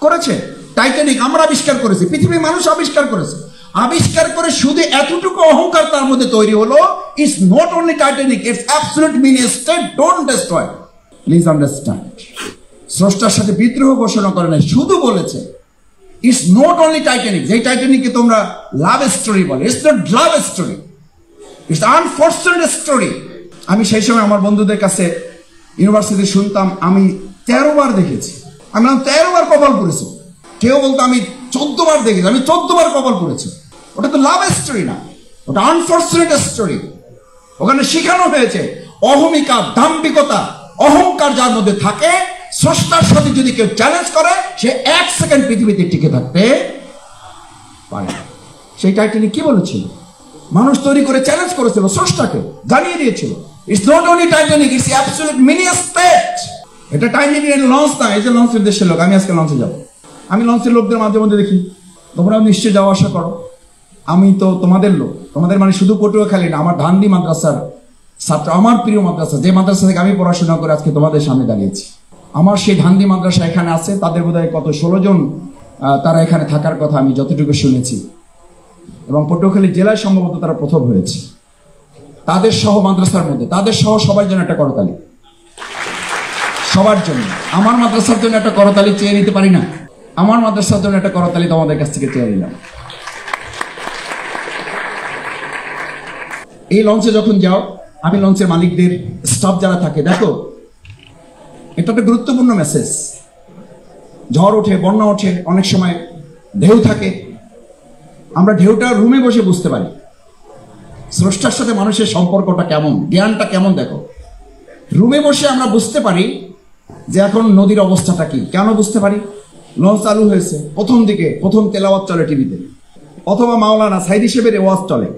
করেছে। টাইটানিক আমরা আবিষ্কার করেছি, পৃথিবীর মানুষ আবিষ্কার করেছে। আবিষ্কার করে শুধু এতটুকু অহংকার তার মধ্যে তৈরি হলো, it's not only Titanic, it's absolute mean state, don't destroy. Please understand, স্রষ্টার সাথে বিদ্রোহ ঘোষণা করে নাই, শুধু বলেছে ইটস নট অনলি টাইটানিক। যেই টাইটানিককে তোমরা লাভ স্টোরি বলে, it's not love story, it's unfortunate story. আমি সেই সময় আমার বন্ধুদের কাছে ইউনিভার্সিটি শুনতাম, আমি 13 বার দেখেছি। আমি 13 বার কপাল পড়েছি। কেউ বলতো আমি 14 বার দেখেছি, আমি 14 বার কপাল পড়েছি। ওটা তো লাভ স্টোরি না, ওটা আনফরচুনেট স্টোরি। ওখানে শেখানো হয়েছে অহমিকা, দাম্ভিকতা, অহংকার যার মধ্যে থাকে, স্রষ্টার সাথে যদি কেউ চ্যালেঞ্জ করে সে 1 সেকেন্ড পৃথিবীতে টিকে থাকতে পারে। সেই টাইটানিক কি বলেছিল? মানুষ তৈরি করে চ্যালেঞ্জ করেছিল, স্রষ্টাকে জানিয়ে দিয়েছিল it's not only Titanic, it's absolute mini state. এটা টাইটানিকের লঞ্চ না, এই যে লঞ্চের দেশের লোক। আমি আজকে লঞ্চে যাব, আমি লঞ্চের লোকদের মাঝে মধ্যে দেখি, তোমরা নিশ্চয়ই যাওয়া আসা করো। আমি তো তোমাদের লোক, তোমাদের মানে শুধু পটুয়াখালী না, আমার ধানদি মাদ্রাসার ছাত্র, আমার প্রিয় মাদ্রাসা, যে মাদ্রাসা থেকে আমি পড়াশোনা করে আজকে তোমাদের সামনে দাঁড়িয়েছি। আমার সেই ধানদি মাদ্রাসা এখানে আছে, তাদের বোধহয় কত 16 জন তারা এখানে থাকার কথা আমি যতটুকু শুনেছি, এবং পটুয়াখালী জেলায় সম্ভবত তারা প্রথম হয়েছে। তাদের সহ মাদ্রাসার মধ্যে, তাদের সহ সবার জন্য একটা করতালি, সবার জন্য। আমার মাদ্রাসার জন্য একটা করতালি চেয়ে নিতে পারি না? আমার মাদ্রাসার জন্য একটা করতালি তোমাদের কাছ থেকে চেয়ে নিলাম। এই লঞ্চে যখন যাও, আমি লঞ্চের মালিকদের, স্টাফ যারা থাকে, দেখো এটা একটা গুরুত্বপূর্ণ মেসেজ। ঝড় ওঠে, বন্যা ওঠে, অনেক সময় ঢেউ থাকে, আমরা ঢেউটা রুমে বসে বুঝতে পারি স্রষ্টার সাথে মানুষের সম্পর্কটা কেমন, জ্ঞানটা কেমন। দেখো রুমে বসে আমরা বুঝতে পারি যে এখন নদীর অবস্থাটা কি। কেন বুঝতে পারি? লঞ্চ চালু হয়েছে, প্রথম দিকে প্রথম তেলাওয়াত চলে টিভিতে, অথবা মাওলানা সাইদি সাহেবের ওয়াজ চলে,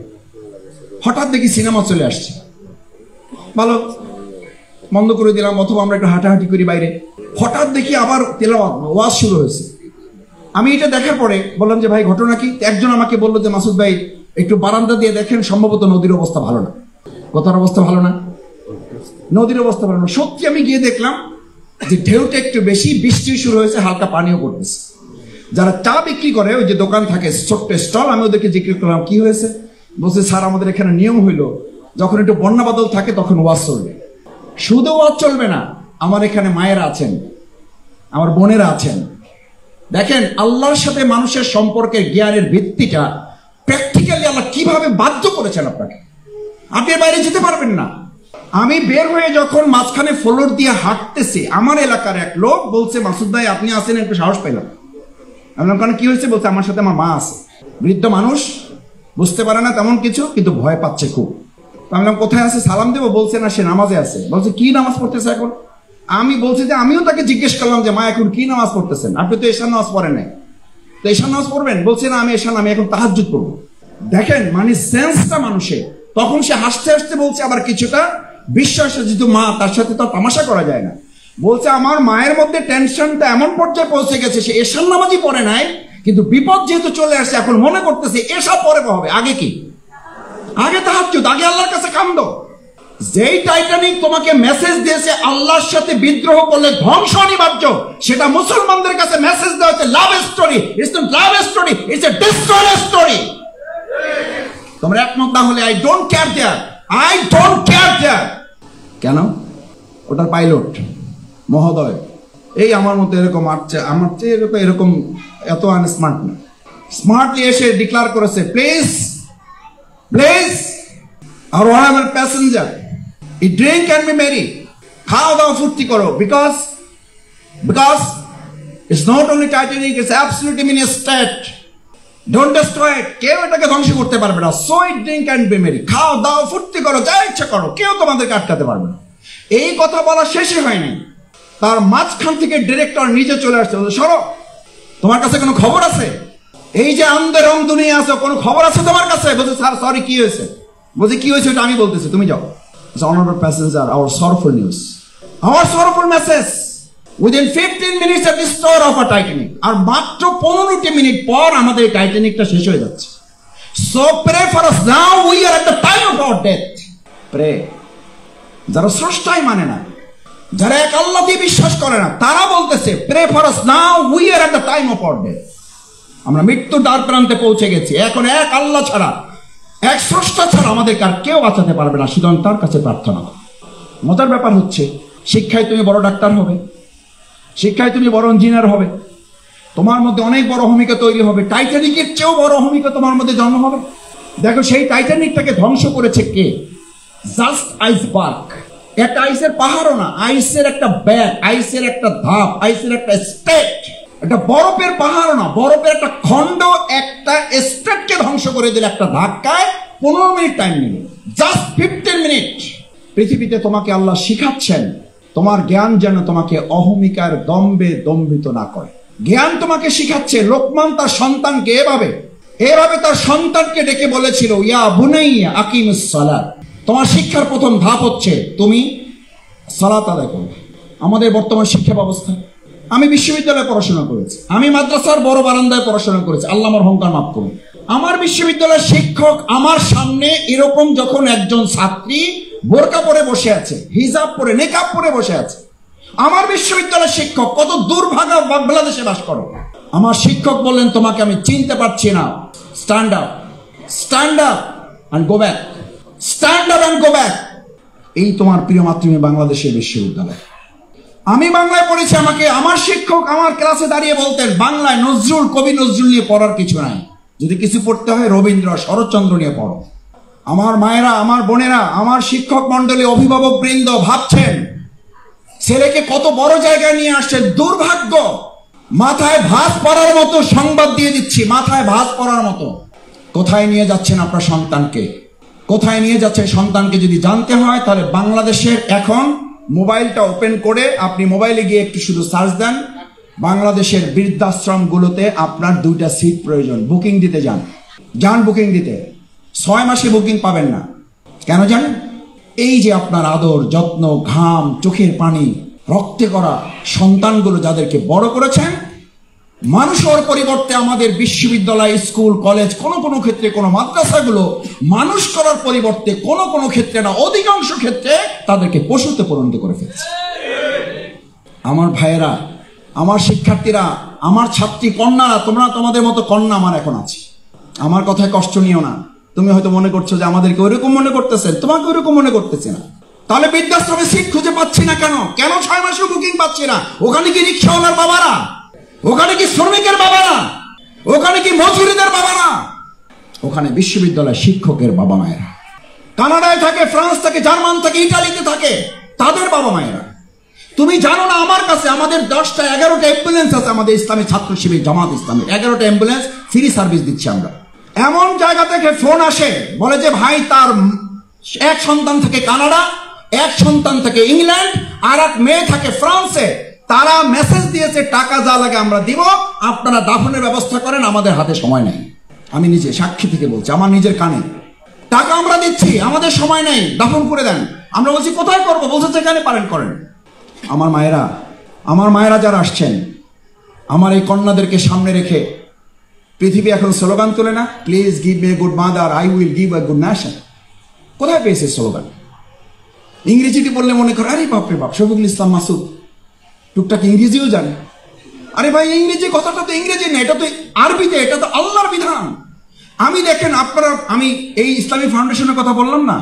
হঠাৎ দেখি সিনেমা চলে আসছে, ভালো বন্ধ করে দিলাম, অথবা আমরা একটু হাঁটাহাঁটি করি বাইরে, হঠাৎ দেখি আবার তেলাওয়াত ওয়াজ শুরু হয়েছে। আমি এটা দেখার পরে বললাম যে ভাই ঘটনা কি? একজন আমাকে বললো যে মাসুদ ভাই একটু বারান্দা দিয়ে দেখেন, সম্ভবত নদীর অবস্থা ভালো না। কথার অবস্থা ভালো না, নদীর অবস্থা ভালো না। সত্যি আমি গিয়ে দেখলাম যে ঢেউটা একটু বেশি, বৃষ্টি শুরু হয়েছে, হালকা পানিও পড়তেছে। যারা চা বিক্রি করে, ওই যে দোকান থাকে ছোট্ট স্টল, আমি ওদেরকে জিজ্ঞেস করলাম কি হয়েছে? বলছে স্যার আমাদের এখানে নিয়ম হইলো যখন একটু বন্যা বাদল থাকে তখন ওয়াজ চলবে। শুধু ওয়াজ চলবে না, আমার এখানে মায়েরা আছেন, আমার বোনেরা আছেন। দেখেন আল্লাহর সাথে মানুষের সম্পর্কের জ্ঞানের ভিত্তিটা প্র্যাকটিক্যালি আল্লাহ কিভাবে বাধ্য করেছেন আপনাকে। আপনি বাইরে যেতে পারবেন না। আমি বের হয়ে যখন মাঝখানে ফ্লোর দিয়ে হাঁটতেছি, আমার এলাকার এক লোক বলছে মাসুদ ভাই আপনি আসেন, একটু সাহস পেলাম। আমি বললাম কি হয়েছে? বলছে আমার সাথে আমার মা আছে। বৃদ্ধ মানুষ, বুঝতে পারে না তেমন কিছু, কিন্তু ভয় পাচ্ছে খুব। আমি বললাম কোথায় আছে, সালাম দেবো? বলছে না সে নামাজে আছে। বলছে কি নামাজ পড়তেছে এখন? আমি বলছি যে আমিও তাকে জিজ্ঞেস করলাম যে মা এখন কি নামাজ পড়তেছেন? আপনি তো এশার নামাজ পড়েন নাই, তো এশার নামাজ পড়বেন? বলছে না আমি এশার, আমি এখন তাহাজ্জুদ পড়বো। দেখেন মানে সেন্সটা মানুষের। তখন সে হাসতে হাসতে বলছে আবার কিছুটা বিশ্বাস, যেহেতু মা, তার সাথে তো তামাশা করা যায় না। বলছে আমার মায়ের মধ্যে টেনশনটা এমন পর্যায়ে পৌঁছে গেছে, সে এশার নামাজই পড়ে নাই, কিন্তু বিপদ যেহেতু চলে আসছে এখন মনে করতেছে এসা পরে হবে, আগে কি? আগে তাহাজ্জুদ, আগে আল্লাহর কাছে কান্দো। যেই টাইটানিক তোমাকে মেসেজ দিয়েছে আল্লাহর সাথে বিদ্রোহ করলে ধ্বংস অনিবার্য, সেটা মুসলমানদের কাছে মেসেজ দেওয়া হচ্ছে love story. It's not love story, it's a destroy story. তোমরা একমত না হলে I don't care there, I don't care দেয়ার। কেন? ওটার পাইলট মহোদয় এই আমার মতো এরকম আসছে, আমার চেয়ে এরকম এত আনস্মার্ট না, স্মার্টলি এসে ডিক্লেয়ার করেছে প্লিজ প্লিজ আর honorable passenger, eat drink and be merry, খাওয়া দাওয়া ফুর্তি করো, because it's not only Titanic, it's absolutely in a state, don't destroy it, কেউ এটাকে ধ্বংস করতে পারবে না। so eat drink and be merry, খাওয়া দাওয়া ফুর্তি করো, যা ইচ্ছা করো, কেউ তোমাদেরকে আটকাতে পারবে না। এই কথা বলা শেষই হয়নি, তার মাঝখান থেকে ডিরেক্টর নিজে চলে আসছে, সরো, তোমার কাছে কোনো খবর আছে? এই যে আন্দে রং দুনিয়া আছে, কোনো খবর আছে তোমার কাছে? বলছে স্যার সরি, কি হয়েছে? বলছে কি হয়েছে ওটা আমি বলতেছি, তুমি যাও। honorable passenger, our sorrowful news, our sorrowful message, within 15 minutes at the store of a Titanic, আর মাত্র 15টি মিনিট পর আমাদের টাইটানিকটা শেষ হয়ে যাচ্ছে। So pray for us now, we are at the time of our death. Pray. যারা স্রষ্টাই মানে না, যারা এক আল্লাহকে বিশ্বাস করে না, তারা বলতেছে pray for us now, we are at the time of our death. আমরা মৃত্যুর দ্বার প্রান্তে পৌঁছে গেছি, এখন এক আল্লাহ ছাড়া, এক স্রষ্টা ছাড়া আমাদের আর কেউ বাঁচাতে পারবে না, সুতরাং তার কাছে প্রার্থনা করো। মজার ব্যাপার হচ্ছে, শিক্ষায় তুমি বড় ডাক্তার হবে, শিক্ষায় তুমি বড় ইঞ্জিনিয়ার হবে, তোমার মধ্যে অনেক বড় ভূমিকা তৈরি হবে, টাইটানিকের চেয়েও বড় ভূমিকা তোমার মধ্যে জন্ম হবে। দেখো সেই টাইটানিকটাকে ধ্বংস করেছে কে? Just iceberg. একটা আইসের পাহাড়ও না, আইসের একটা ব্যাগ, আইসের একটা ধাপ, আইসের একটা স্টেট। একটা বরফের পাহাড়ও না, বরফের একটা খণ্ড একটা স্টেটকে ধ্বংস করে দিলে একটা ধাক্কায় 15 মিনিট টাইম নিল, জাস্ট 15 মিনিট। পৃথিবীতে তোমাকে আল্লাহ শিখাচ্ছেন তোমার জ্ঞান যেন তোমাকে অহমিকার দম্বে দম্বিত না করে। জ্ঞান তোমাকে শিখাচ্ছে। লোকমান তার সন্তানকে এভাবে তার সন্তানকে ডেকে বলেছিল, ইয়া বুনাইয়া আকিমুস সালাত। তোমার শিক্ষার প্রথম ধাপ হচ্ছে তুমি সালাত আদায় করবে। আমাদের বর্তমান শিক্ষা ব্যবস্থা, আমি বিশ্ববিদ্যালয়ে পড়াশোনা করেছি, আমি মাদ্রাসার বড় বারান্দায় পড়াশোনা করেছি, আল্লাহ আমার অহংকার মাফ করুন। আমার বিশ্ববিদ্যালয়ের শিক্ষক আমার সামনে এরকম যখন একজন ছাত্রী বোরকা পরে বসে আছে, হিজাব পরে, নেকাব পরে বসে আছে, আমার বিশ্ববিদ্যালয়ের শিক্ষক, কত দুর্ভাগা বাংলাদেশে বাস করো, আমার শিক্ষক বললেন তোমাকে আমি চিনতে পারছি না, stand up, stand up and go back, stand up and go back. এই তোমার প্রিয় মাতৃভূমি বাংলাদেশের বিশ্ববিদ্যালয়। আমি বাংলায় পড়েছি, আমাকে আমার শিক্ষক আমার ক্লাসে দাঁড়িয়ে বলতেন, বাংলায় নজরুল, কবি নজরুল নিয়ে পড়ার কিছু নাই, যদি কিছু পড়তে হয় রবীন্দ্র, শরৎচন্দ্র নিয়ে পড়ো। আমার মায়েরা, আমার বোনেরা, আমার শিক্ষক মন্ডলী, অভিভাবক বৃন্দ ভাবছেন ছেলেকে কত বড় জায়গায় নিয়ে আসছেন। দুর্ভাগ্য, মাথায় ভাঁজ পড়ার মতো সংবাদ দিয়ে দিচ্ছি, মাথায় ভাঁজ পড়ার মতো। কোথায় নিয়ে যাচ্ছেন আপনার সন্তানকে? কোথায় নিয়ে যাচ্ছেন সন্তানকে যদি জানতে হয়, তাহলে বাংলাদেশের এখন মোবাইলটা ওপেন করে আপনি মোবাইলে গিয়ে একটু শুধু সার্চ দেন, বাংলাদেশের বৃদ্ধাশ্রমগুলোতে আপনার 2টা সিট প্রয়োজন, বুকিং দিতে যান বুকিং দিতে। 6 মাসে বুকিং পাবেন না। কেন জানেন? এই যে আপনার আদর, যত্ন, ঘাম, চোখের পানি, রক্তে করা সন্তানগুলো যাদেরকে বড় করেছেন, মানুষ হওয়ার পরিবর্তে আমাদের বিশ্ববিদ্যালয়, স্কুল, কলেজ, কোনো ক্ষেত্রে, কোনো মাদ্রাসাগুলো মানুষ করার পরিবর্তে কোনো ক্ষেত্রে না, অধিকাংশ ক্ষেত্রে তাদেরকে পশুতে পরিণত করে ফেলছে। আমার ভাইয়েরা, আমার শিক্ষার্থীরা, আমার ছাত্রী কন্যারা, তোমরা তোমাদের মতো কন্যা আমার এখন আছে, আমার কথায় কষ্ট নিও না। তুমি হয়তো মনে করছো যে আমাদেরকে ওইরকম মনে করতেছেন, তোমাকে ওইরকম মনে করতেছে না। তাহলে বৃদ্ধাশ্রমে সিট খুঁজে পাচ্ছি না কেন 6 মাসেও বুকিং পাচ্ছি না? ওখানে কি রিক্সাওয়ালার বাবারা? ওখানে কি শ্রমিকের বাবারা? ওখানে কি মজুরিদের বাবারা? ওখানে বিশ্ববিদ্যালয় শিক্ষকের বাবা মায়েরা। কানাডায় থাকে, ফ্রান্স থাকে, জার্মান থাকে, ইটালিতে থাকে, তাদের বাবা মায়েরা। তুমি জানো না, আমার কাছে আমাদের 10টা 11টা অ্যাম্বুলেন্স আছে, আমাদের ইসলামী ছাত্র শিবির জামাত ইসলামের 11টা অ্যাম্বুলেন্স ফ্রি সার্ভিস দিচ্ছি আমরা। এমন জায়গা থেকে ফোন আসে, বলে যে ভাই তার এক সন্তান থাকে কানাডা, এক সন্তান থাকে ইংল্যান্ড, আর এক মেয়ে থাকে ফ্রান্সে। তারা মেসেজ দিয়েছে টাকা যা লাগে আমরা দিব, আপনারা দাফনের ব্যবস্থা করেন, আমাদের হাতে সময় নেই। আমি নিজে সাক্ষী থেকে বলছি, আমার নিজের কানে। টাকা আমরা দিচ্ছি, আমাদের সময় নেই, দাফন করে দেন। আমরা বলছি কোথায় করবো? বলছে যেখানে পারেন করেন। আমার মায়েরা যারা আসছেন, আমার এই কন্যাদেরকে সামনে রেখে পৃথিবী এখন স্লোগান তোলে না, please give me a good mother, I will give a good nation. কোথায় পেয়েছে স্লোগান? ইংরেজিটি বললে মনে করে আরে বাপরে বাপ, শফিকুল ইসলাম মাসুদ টুকটাক ইংরেজিও জানে। আরে ভাই, ইংরেজি কথাটা তো ইংরেজি না, এটা তো আরবিতে, এটা তো আল্লাহর বিধান। আমি দেখেন আপনারা, আমি এই ইসলামী ফাউন্ডেশনের কথা বললাম না,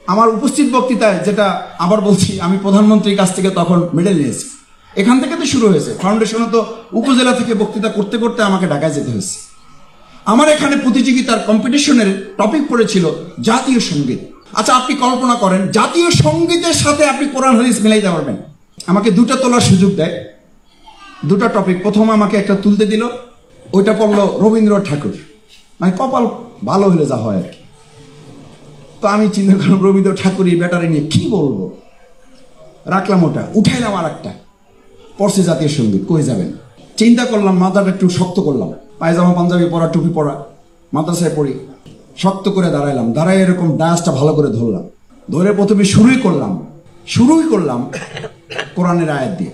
আমার উপস্থিত বক্তৃতায়, যেটা আবার বলছি, আমি প্রধানমন্ত্রীর কাছ থেকে তখন মেডেল নিয়েছি। এখান থেকে তো শুরু হয়েছে, ফাউন্ডেশনে তো উপজেলা থেকে বক্তৃতা করতে করতে আমাকে ঢাকায় যেতে হয়েছে। আমার এখানে প্রতিযোগিতার কম্পিটিশনের টপিক পড়েছিল জাতীয় সঙ্গীত। আচ্ছা, আপনি কল্পনা করেন জাতীয় সঙ্গীতের সাথে আপনি কোরআন হাদিস মিলাইতে পারবেন? আমাকে 2টা তোলার সুযোগ দেয়, 2টা টপিক। প্রথমে আমাকে একটা তুলতে দিল, ওইটা পড়লো রবীন্দ্রনাথ ঠাকুর, মানে কপাল ভালো হলে যা হয় আর কি। তো আমি চিন্তা করলাম রবীন্দ্রনাথ ঠাকুর এই ব্যাটারি নিয়ে কি বলবো, রাখলাম ওটা, উঠাইলাম আর একটা, পড়ছে জাতীয় সঙ্গীত, কই যাবেন। চিন্তা করলাম, মাথাটা একটু শক্ত করলাম, পায়জামা পাঞ্জাবি পরা, টুপি পরা, মাদ্রাসায় পড়ি, শক্ত করে দাঁড়াইলাম, দাঁড়াই এরকম ডায়াসটা ভালো করে ধরলাম, ধরে প্রথমে শুরুই করলাম কোরআনের আয়াত দিয়ে।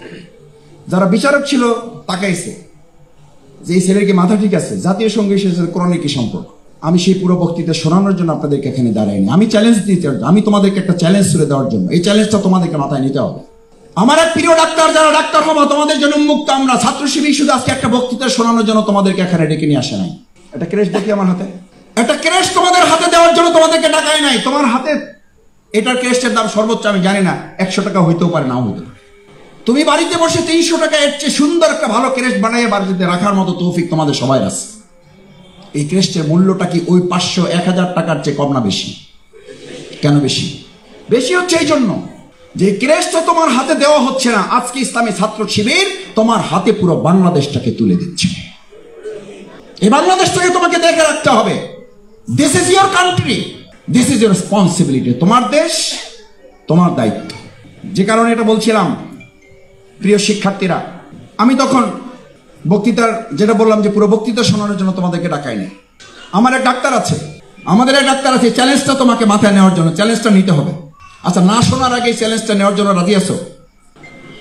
যারা বিচারক ছিল তাকাইছে যে এই ছেলের কি মাথা ঠিক আছে, জাতীয় সঙ্গীতের সাথে কোরআনের কি সম্পর্ক? আমি সেই পুরো বক্তৃতা শোনানোর জন্য আপনাদেরকে এখানে দাঁড়াইনি। আমি চ্যালেঞ্জ দিতে, আমি তোমাদেরকে একটা চ্যালেঞ্জ তুলে দেওয়ার জন্য, এই চ্যালেঞ্জটা তোমাদেরকে মাথায় নিতে হবে। আমার এক প্রিয় ডাক্তার, যারা ডাক্তার হবো তোমাদের জন্য উন্মুক্ত আমরা। ছাত্র শিবির শুধু আজকে একটা বক্তৃতা শোনানোর জন্য তোমাদেরকে এখানে ডেকে নিয়ে আসে নাই। একটা ক্রেশ দেখি আমার হাতে, একটা ক্রেশ তোমাদের হাতে দেওয়ার জন্য তোমাদেরকে ডাকাই নাই। তোমার হাতে এটার ক্রেশটার দাম সর্বোচ্চ আমি জানি না 100 টাকা হইতেও পারে, নাও হইতে পারে। তুমি বাড়িতে বসে 300 টাকা এর চেয়ে সুন্দর একটা ভালো ক্রেশ বানাইয়ে বাড়িতে রাখার মতো তৌফিক তোমাদের সবাই আছে। এই ক্রেশটার মূল্যটা কি ওই 500-1000 টাকার চেয়ে কম না বেশি? কেন বেশি? বেশি হচ্ছে এই জন্য যে ক্রেশটা তোমার হাতে দেওয়া হচ্ছে না। আজকে ইসলামী ছাত্র শিবির তোমার হাতে পুরো বাংলাদেশটাকে তুলে দিচ্ছে। এই বাংলাদেশটাকে তোমাকে দেখে রাখতে হবে। This is your country, this is your responsibility. তোমার দেশ, তোমার দায়িত্ব। যে কারণে এটা বলছিলাম, প্রিয় শিক্ষার্থীরা, আমি তখন বক্তৃতার যেটা বললাম যে পুরো বক্তৃতা শোনানোর জন্য তোমাদেরকে ডাকাই নেই। আমার এক ডাক্তার আছে, আমাদের এক ডাক্তার আছে, চ্যালেঞ্জটা তোমাকে মাথায় নেওয়ার জন্য, চ্যালেঞ্জটা নিতে হবে। আচ্ছা, না শোনার আগে চ্যালেঞ্জটা নেওয়ার জন্য রাজি আছো?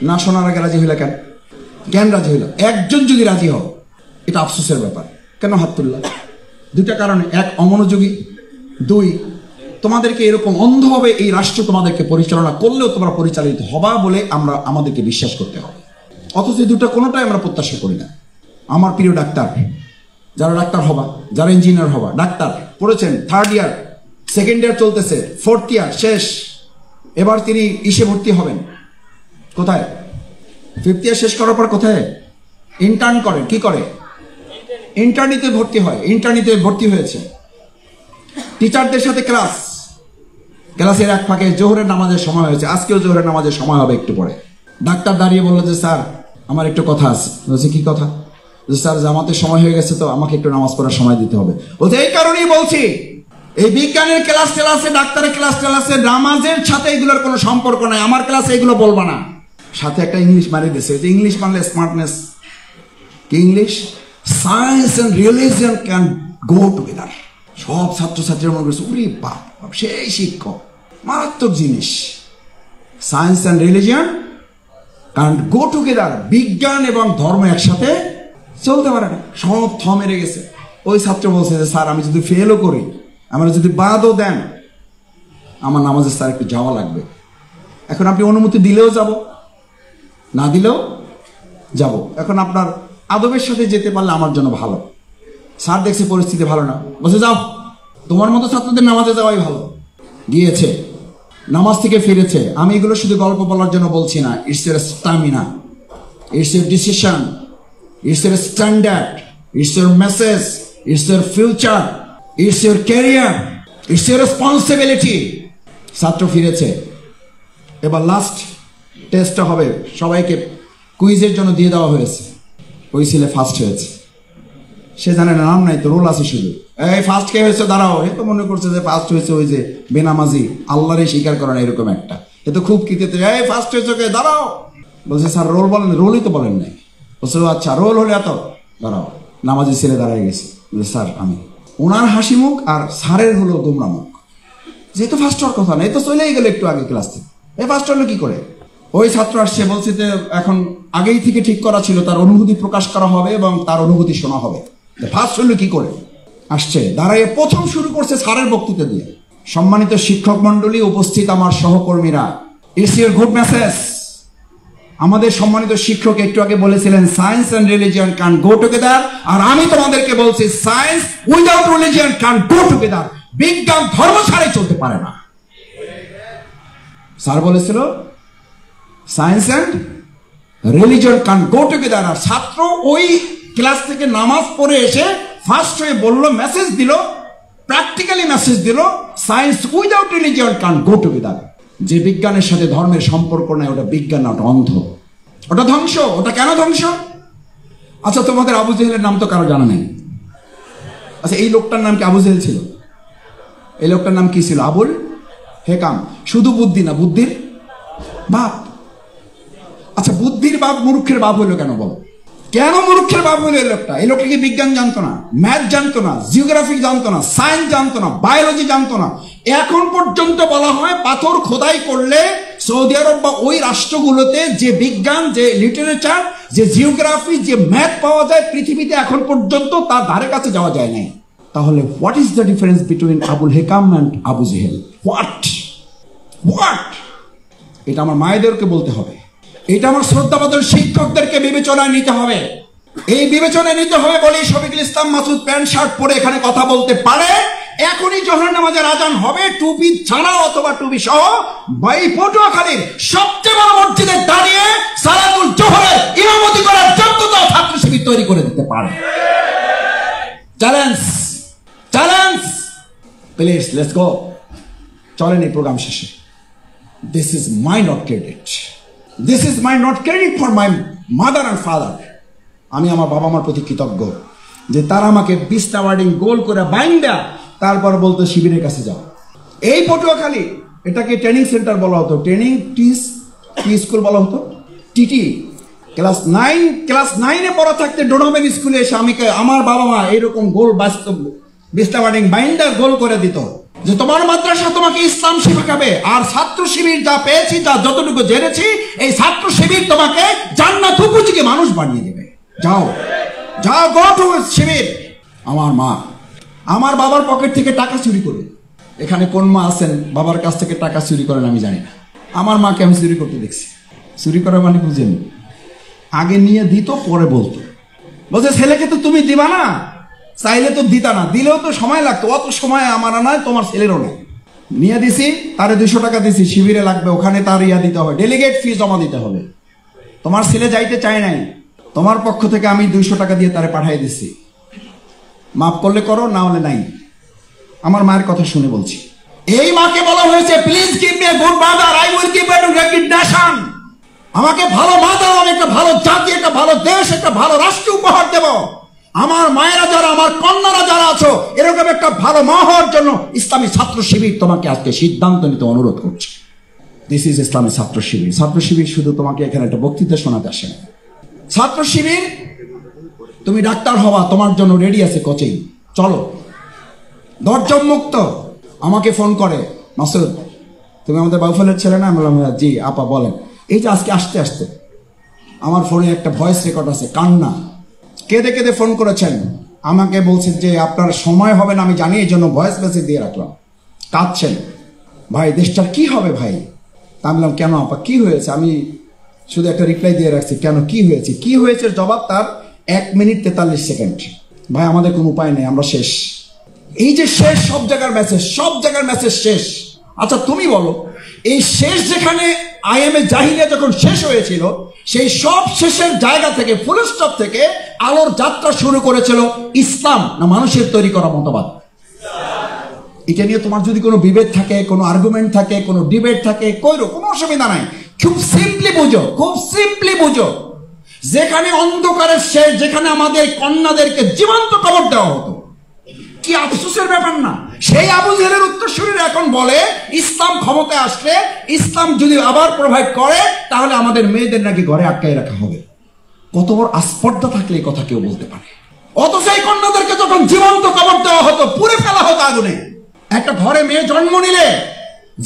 না শোনার আগে রাজি হইলা কেন? কেন রাজি হইলা? একজন যদি রাজি হও, এটা আফসোসের ব্যাপার। কেন হাত তুললা? দুটা কারণে। এক, অমনোযোগী। দুই, তোমাদেরকে এরকম অন্ধভাবে এই রাষ্ট্র তোমাদেরকে পরিচালনা করলেও তোমরা পরিচালিত হবা বলে আমাদেরকে বিশ্বাস করতে হবে। অথচ এই দুটো কোনোটাই আমরা প্রত্যাশা করি না। আমার প্রিয় ডাক্তার, যারা ডাক্তার হবা, যারা ইঞ্জিনিয়ার হবা, ডাক্তার পড়েছেন, 3rd ইয়ার, 2nd ইয়ার চলতেছে, 4th ইয়ার শেষ, এবার তিনি ইসে ভর্তি হবেন। কোথায়? 5th ইয়ার শেষ করার পর কোথায় ইন্টার্ন করেন? কি করে? ইন্টার্নিতে ভর্তি হয়। ইন্টার্নিতে ভর্তি হয়েছে। টিচারদের সাথে ক্লাসের এক ফাঁকে জোহরের নামাজের সময় হয়েছে। আজকেও জোহরের নামাজের সময় হবে একটু পরে। ডাক্তার দাঁড়িয়ে বললো যে স্যার, আমার একটু কথা আছে। বলছে কি কথা? যে স্যার, জামাতের সময় হয়ে গেছে, তো আমাকে একটু নামাজ পড়ার সময় দিতে হবে। বলছে এই কারণেই বলছি, এই বিজ্ঞানের ক্লাস টেলাসে, ডাক্তারের ক্লাস টেলাসে নামাজের সাথে এগুলোর কোনো সম্পর্ক নাই। আমার ক্লাসে এগুলো বলবা না। সাথে একটা ইংলিশ মারিয়ে দিয়েছে, যে ইংলিশ মানলে স্মার্টনেস। কি English? Science and religion can go together. সব ছাত্রছাত্রীরা মনে করছে, উরি বাপ, সেই শিক্ষক, মারাত্মক জিনিস। Science and religion can go together. বিজ্ঞান এবং ধর্ম একসাথে চলতে পারে না। সব থ মেরে গেছে। ওই ছাত্র বলছে যে স্যার, আমি যদি ফেলও করি, আমার যদি বাদও দেন, আমার নামাজের স্যার একটু যাওয়া লাগবে। এখন আপনি অনুমতি দিলেও যাব, না দিলেও যাব। এখন আপনার আদবের সাথে যেতে পারলে আমার জন্য ভালো। স্যার দেখছে পরিস্থিতি ভালো না, বলছে যাও, তোমার মতো ছাত্রদের নামাজে যাওয়াই ভালো। গিয়েছে, নামাজ থেকে ফিরেছে। আমি এগুলো শুধু গল্প বলার জন্য বলছি না। ইটস এর স্টামিনা, ইটস এর ডিসিশন, ইটস এর স্ট্যান্ডার্ড, ইটস এর মেসেজ, ইটস এর ফিউচার, ইটস এর ক্যারিয়ার, ইটস এর রেসপন্সিবিলিটি। ছাত্র ফিরেছে। এবার লাস্ট টেস্টটা হবে, সবাইকে কুইজের জন্য দিয়ে দেওয়া হয়েছে। ওই ছেলে ফার্স্ট হয়েছে। সে জানে না, নাম নাই তো, রোল আছে শুধু। এই ফার্স্ট কে হয়েছে, দাঁড়াও। এ তো মনে করছে যে ফার্স্ট হয়েছে ওই যে বেনামাজি, আল্লাহরে স্বীকার করে না, এরকম একটা। এ তো খুব কৃতিত্ব। এই ফার্স্ট হয়েছে কে, দাঁড়াও। বলছে স্যার রোল বলেন। রোলই তো বলেন নাই। বলছে আচ্ছা, রোল হলে এত, দাঁড়াও। নামাজি ছেলে দাঁড়ায় গেছে। বলছে স্যার আমি। ওনার হাসি মুখ আর স্যারের হলো গোমরা মুখ। যেহেতু ফার্স্ট হওয়ার কথা না, এ তো চলেই গেল একটু আগে ক্লাস থেকে। এই ফার্স্ট হলো কি করে? ওই ছাত্র আসছে, বলছে যে এখন আগেই থেকে ঠিক করা ছিল, তার অনুভূতি প্রকাশ করা হবে এবং তার অনুভূতি শোনা হবে। ফার্স্ট হলো কি করে? আসছে, দাঁড়াইয়ে প্রথম শুরু করছে স্যারের বক্তৃতা দিয়ে। সম্মানিত শিক্ষক মন্ডলী, উপস্থিত আমার সহকর্মীরা, ইটস ইওর গুড মেসেজ। আমাদের সম্মানিত শিক্ষক একটু আগে বলেছিলেন science and religion can go together, আর আমি তোমাদেরকে বলছি science without religion can go together. বিজ্ঞান ধর্ম ছাড়াই চলতে পারে না। স্যার বলেছিল science and religion can go together. আর ছাত্র ওই ক্লাস থেকে নামাজ পড়ে এসে ফার্স্ট হয়ে বলল, মেসেজ দিল, প্র্যাকটিক্যালি মেসেজ দিল, science without religion can go together. যে বিজ্ঞানের সাথে ধর্মের সম্পর্ক নেই, ওটা বিজ্ঞান না, ওটা অন্ধ, ওটা ধ্বংস। ওটা কেন ধ্বংস? আচ্ছা, তোমাদের আবু জেহেলের নাম তো কারো জানা নেই। আচ্ছা, এই লোকটার নাম কি আবু জেহেল ছিল? এই লোকটার নাম কি ছিল? আবুল হেকাম। শুধু বুদ্ধি না, বুদ্ধির বাপ। আচ্ছা, বুদ্ধির বাপ মূর্খের বাপ হইলো কেন বল? কেন মূর্খের বাপ হইলো এই লোকটা? এই লোকটা কি বিজ্ঞান জানতো না, ম্যাথ জানতো না, জিওগ্রাফি জানতো না, সায়েন্স জানতো না, বায়োলজি জানতো না? এখন পর্যন্ত বলা হয় পাথর খোদাই করলে সৌদি আরব বা ওই রাষ্ট্রগুলোতে যে বিজ্ঞান, যে লিটারেচার, যে জিওগ্রাফি, যে ম্যাথ পাওয়া যায় পৃথিবীতে এখন পর্যন্ত তার ধারে কাছে যাওয়া যায় নাই। তাহলে what is the difference between Abul Hakam and Abu Jahl? What? এটা আমার মায়েদেরকে বলতে হবে, এটা আমার শ্রদ্ধাবাদর শিক্ষকদেরকে বিবেচনায় নিতে হবে। এই বিবেচনায় নিতে হবে বলেই শফিকুল ইসলাম মাসুদ প্যান্ট শার্ট পরে এখানে কথা বলতে পারে। এখনই জোহর নামাজের আজান হবে, টুপি ছাড়া অথবা টুপি সহ বাই পটুয়াখালীর সবচেয়ে বড় মসজিদে দাঁড়িয়ে সালাতুল জোহরে ইমামতি করার যোগ্যতা ছাত্র শিবির তৈরি করে দিতে পারে। Challenge, please let's go. চলেন এই প্রোগ্রাম শেষে। This is my not credit for my mother and father. আমি আমার বাবা মার প্রতি কৃতজ্ঞ যে তারা আমাকে 20টা ওয়ার্ডিং গোল করে বাইন্দা তারপর বলতো শিবিরের কাছে যাও। এই পটুয়াখালী এটাকে ট্রেনিং সেন্টার বলা হতো, ট্রেনিং টি স্কুল বলা হতো, টিটি। ক্লাস 9-এ পড়া থাকতে ডোনাবেন স্কুলে এসে আমার বাবা মা এইরকম গোল বাস্তব 20টা ওয়ার্ডিং বাইন্ডার গোল করে দিত যে তোমার মাদ্রাসা তোমাকে ইসলাম শেখাবে, আর ছাত্র শিবির যা পেয়েছি, যা যতটুকু জেনেছি, এই ছাত্র শিবির তোমাকে জান্নাত উপযোগী মানুষ বানিয়ে দেবে। যাও গো টু শিবির। আমার মা আমার বাবার পকেট থেকে টাকা চুরি করে, এখানে কোন মা আছেন বাবার কাছ থেকে টাকা চুরি করেন আমি জানি না, আমার মাকে আমি চুরি করতে দেখছি। চুরি করা মানে বুঝেন, আগে নিয়ে দিত পরে বলতো, বলছে ছেলেকে তো তুমি দিবা না, চাইলে তো দিতা না, দিলেও তো সময় লাগতো, অত সময় আমার নয় তোমার ছেলেরও নয়। নিয়ে দিছি, তারে 200 টাকা দিছি, শিবিরে লাগবে, ওখানে তার ইয়া দিতে হবে, ডেলিগেট ফি জমা দিতে হবে। তোমার ছেলে যাইতে চায় নাই, তোমার পক্ষ থেকে আমি 200 টাকা দিয়ে তারে পাঠিয়ে দিছি, মাফ করলে করো, না হলে নাই। আমার মায়ের কথা শুনে বলছি। এই মাকে বলা হয়েছে please give me a good mother, I will give you a great nation. আমাকে ভালো মা দাও, আমি একটা ভালো জাতি, একটা ভালো দেশ, একটা ভালো রাষ্ট্র উপহার দেব। আমার মায়েরা যারা, আমার কন্যারা যারা আছো, এরকম একটা ভালো মা হওয়ার জন্য ইসলামী ছাত্র শিবির তোমাকে আজকে সিদ্ধান্ত নিতে অনুরোধ করছে। দিস ইজ ইসলামী ছাত্র শিবির। ছাত্র শিবির শুধু তোমাকে এখানে একটা বক্তৃতা শোনাতে আসে না। ছাত্র শিবির, তুমি ডাক্তার হওয়া, তোমার জন্য রেডি আছে কোচিং, চলো। দরজম মুক্ত। আমাকে ফোন করে, মাসুদ তুমি আমাদের বাউফলের ছেলে না? আমি বললাম জি আপা বলেন। এই যে আজকে আসতে আসতে আমার ফোনে একটা ভয়েস রেকর্ড আছে, কান্না, কেঁদে কেঁদে ফোন করেছেন, আমাকে বলছেন যে আপনার সময় হবে না আমি জানি, এই জন্য ভয়েস মেসেজ দিয়ে রাখলাম। কাঁদছেন, ভাই দেশটার কি হবে ভাই? তা আমি বললাম কেন আপা কি হয়েছে? আমি শুধু একটা রিপ্লাই দিয়ে রাখছি, কেন কি হয়েছে? কি হয়েছে জবাব তার 1 মিনিট 43 সেকেন্ড। ভাই আমাদের কোনো উপায় নেই, আমরা শেষ। এই যে শেষ, সব জায়গার মেসেজ শেষ। আচ্ছা তুমি বলো, এই শেষ যেখানে আইএমএ জাহিলিয়া যখন শেষ হয়েছিল, সেই সব শেষের জায়গা থেকে, ফুল স্টপ থেকে আলোর যাত্রা শুরু করেছিল ইসলাম না মানুষের তৈরি করা মতবাদ? এটা নিয়ে তোমার যদি কোনো বিভেদ থাকে, কোনো আর্গুমেন্ট থাকে, কোনো ডিবেট থাকে, কোনো অসুবিধা নাই। খুব সিম্পলি বুঝো, যেখানে অন্ধকারের শেষ, যেখানে আমাদের কন্যাদেরকে জীবন্ত কবর দেওয়া হতো, কি আফসোসের ব্যাপার না? সেই আবু জেহেলের উত্তরসূরিরা এখন বলে ইসলাম ক্ষমতায় আসলে, ইসলাম যদি আবার প্রোভাইড করে, তাহলে আমাদের মেয়েদের নাকি ঘরে আটকাই রাখা হবে। কত বড় আস্পর্ধা থাকলে এই কথা কেউ বলতে পারে? অথচ এই কন্যাদেরকে যখন জীবন্ত কবর দেওয়া হতো, পুড়ে ফেলা হতো আগুনে। একটা ঘরে মেয়ে জন্ম নিলে,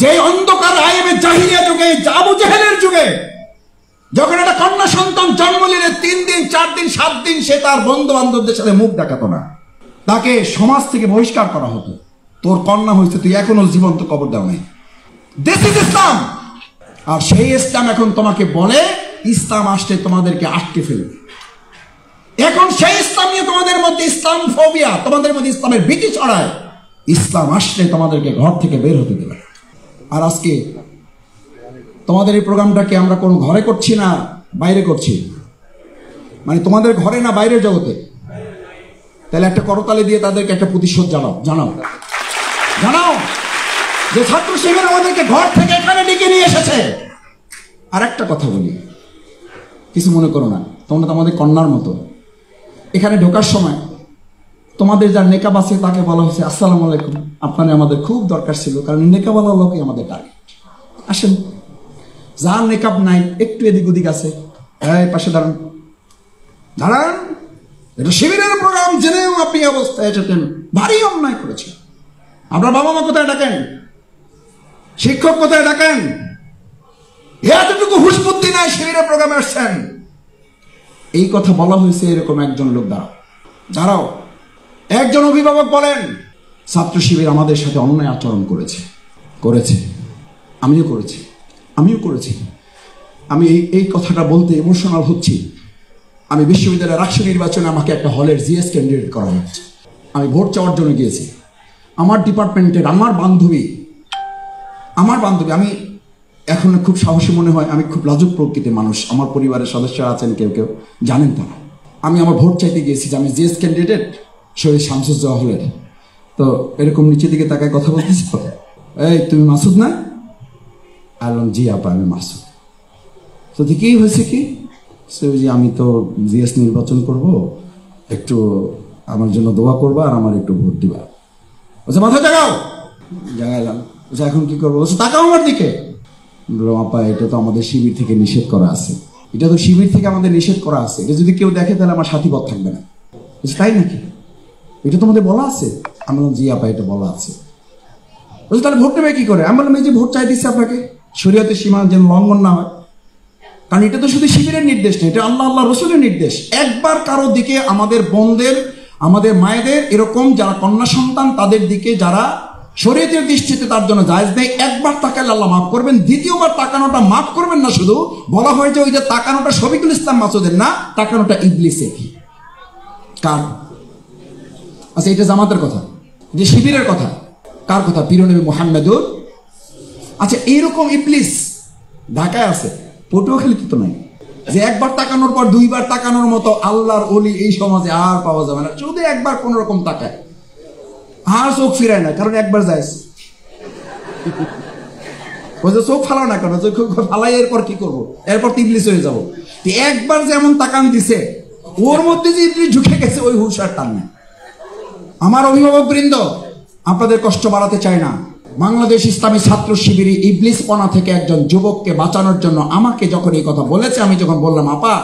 যে অন্ধকার আইএমএ জাহিলিয়া যুগে, আবু জেহেলের যুগে, যখন একটা কন্যা সন্তান জন্ম নিলে 3 দিন 4 দিন 7 দিন সে তার বন্ধু বান্ধবদের সাথে মুখ দেখাতো না, তাকে সমাজ থেকে বহিষ্কার করা হতো। তোর কন্যা হয়েছে, তুই এখনো জীবন্ত কবর দেওয়া নাই। দিস ইজ ইসলাম। আর সেই ইসলাম এখন তোমাকে বলে ইসলাম আসলে তোমাদেরকে আটকে ফেলবে। এখন সেই ইসলাম নিয়ে তোমাদের মধ্যে ইসলাম ফোবিয়া, তোমাদের মধ্যে ইসলামের ভীতি ছড়ায়। ইসলাম আসলে তোমাদেরকে ঘর থেকে বের হতে দেবে। আর আজকে তোমাদের এই প্রোগ্রামটাকে আমরা কোনো ঘরে করছি না বাইরে করছি, মানে তোমাদের ঘরে না বাইরের জগতে? তাহলে একটা করতালি দিয়ে তাদেরকে একটা প্রতিশোধ জানাও যে ছাত্র শিবির আমাদেরকে ঘর থেকে এখানে ডেকে নিয়ে এসেছে। আর একটা কথা বলি, কিছু মনে করো না, তোমরা তো আমাদের কন্যার মতো। এখানে ঢোকার সময় তোমাদের যার নেকাব আছে তাকে বলা হয়েছে আসসালামু আলাইকুম, আপনার আমাদের খুব দরকার ছিল, কারণ নেকাবওয়ালা লোকই আমাদের টার্গেট। আসেন, যার নেকাব নাই একটু এদিক ওদিক আছে, এই পাশে দাঁড়ান, এটা শিবিরের প্রোগ্রাম, জেনেও আপনি অবস্থায় এসেছেন, ভারী অন্যায় করেছেন। আপনার বাবা মা কোথায় ডাকেন? শিক্ষক কোথায় ডাকেন? এতটুকু হুঁশ বুদ্ধি নাই, শিবিরের প্রোগ্রামে আসছেন। এই কথা বলা হয়েছে, এরকম একজন লোক দাঁড়াও, একজন অভিভাবক বলেন ছাত্র শিবির আমাদের সাথে অন্যায় আচরণ করেছে। আমিও করেছি। আমি এই কথাটা বলতে ইমোশনাল হচ্ছি। আমি বিশ্ববিদ্যালয়ের রাষ্ট্র নির্বাচনে আমাকে একটা হলের জিএস ক্যান্ডিডেট করা হয়েছে। আমি ভোট চাওয়ার জন্য গিয়েছি। আমার ডিপার্টমেন্টের আমার বান্ধবী, আমি এখন খুব সাহসী মনে হয়, আমি খুব লাজুক প্রকৃতির মানুষ। আমার পরিবারের সদস্যরা আছেন, কেউ জানেন তারা। আমি আমার ভোট চাইতে গিয়েছি যে আমি জিএস ক্যান্ডিডেট শহীদ শামসুজ্জোহা হলের। তো এরকম নিচের দিকে তাকায় কথা বলতেছি, এই তুমি মাসুদ না? আলম জি আপা, আমি মাসুদ। তো কি হয়েছে কি? যে আমি তো জিএস নির্বাচন করব, একটু আমার জন্য দোয়া করবা আর আমার একটু ভোট দিবা। বলছে মাথা জাগাইলাম। বলছে এখন কি করবো? বলছে তাকাও আমার দিকে। বললাম আপা এটা তো আমাদের শিবির থেকে নিষেধ করা আছে, এটা যদি কেউ দেখে তাহলে আমার সাথী পথ থাকবে না। বলছে তাই নাকি? এটা তোমাদের বলা আছে? আমি বললাম জি আপা এটা বলা আছে। বলছে তাহলে ভোট নেবে কি করে? আমি বললাম এই যে ভোট চাই দিচ্ছি আপনাকে, শরীয়তের সীমা যেন লঙ্ঘন না হয়। কারণ এটা তো শুধু শিবিরের নির্দেশ নেই, এটা আল্লাহ রসুলের নির্দেশ। একবার কারো দিকে আমাদের বোনদের, আমাদের মায়েদের, এরকম যারা কন্যা সন্তান তাদের দিকে যারা শরীয়তের দৃষ্টিতে তার জন্য জায়েজ নেই, একবার তাকালে আল্লাহ মাফ করবেন। দ্বিতীয়বার তাকানোটা মাফ করবেন না, শুধু বলা হয় যে ওই যে তাকানোটা শফিকুল ইসলাম মাসুদের না, তাকানোটা ইবলিসের। কার? আচ্ছা এটা জামাতের কথা, যে শিবিরের কথা কার কথা? প্রিয়নবী মুহাম্মদুর। আচ্ছা এইরকম ইবলিস ঢাকায় আছে, পটুয়াখালীতে তো নাই, যে একবার তাকানোর পর দুইবার তাকানোর মতো আল্লাহর ওলি এই সমাজে আর পাওয়া যাবে না। যদি একবার কোন রকম তাকায় আর চোখ ফিরায় না, কারণ একবার যায় চোখ ফালাও না, কারণ চোখ ফালাই এরপর কি করবো? এরপর তো ইবলিস হয়ে যাবো। একবার যেমন তাকান দিছে, ওর মধ্যে যে ইবলিস ঢুকে গেছে, ওই হুঁশ আর টান নেই। আমার অভিভাবক বৃন্দ, আপনাদের কষ্ট বাড়াতে চাই না। বাংলাদেশ ইসলামী ছাত্র শিবির ইবলিসপনা থেকে একজন যুবককে বাঁচানোর জন্য আমাকে যখন এই কথা বলেছে, আমি যখন বললাম আপা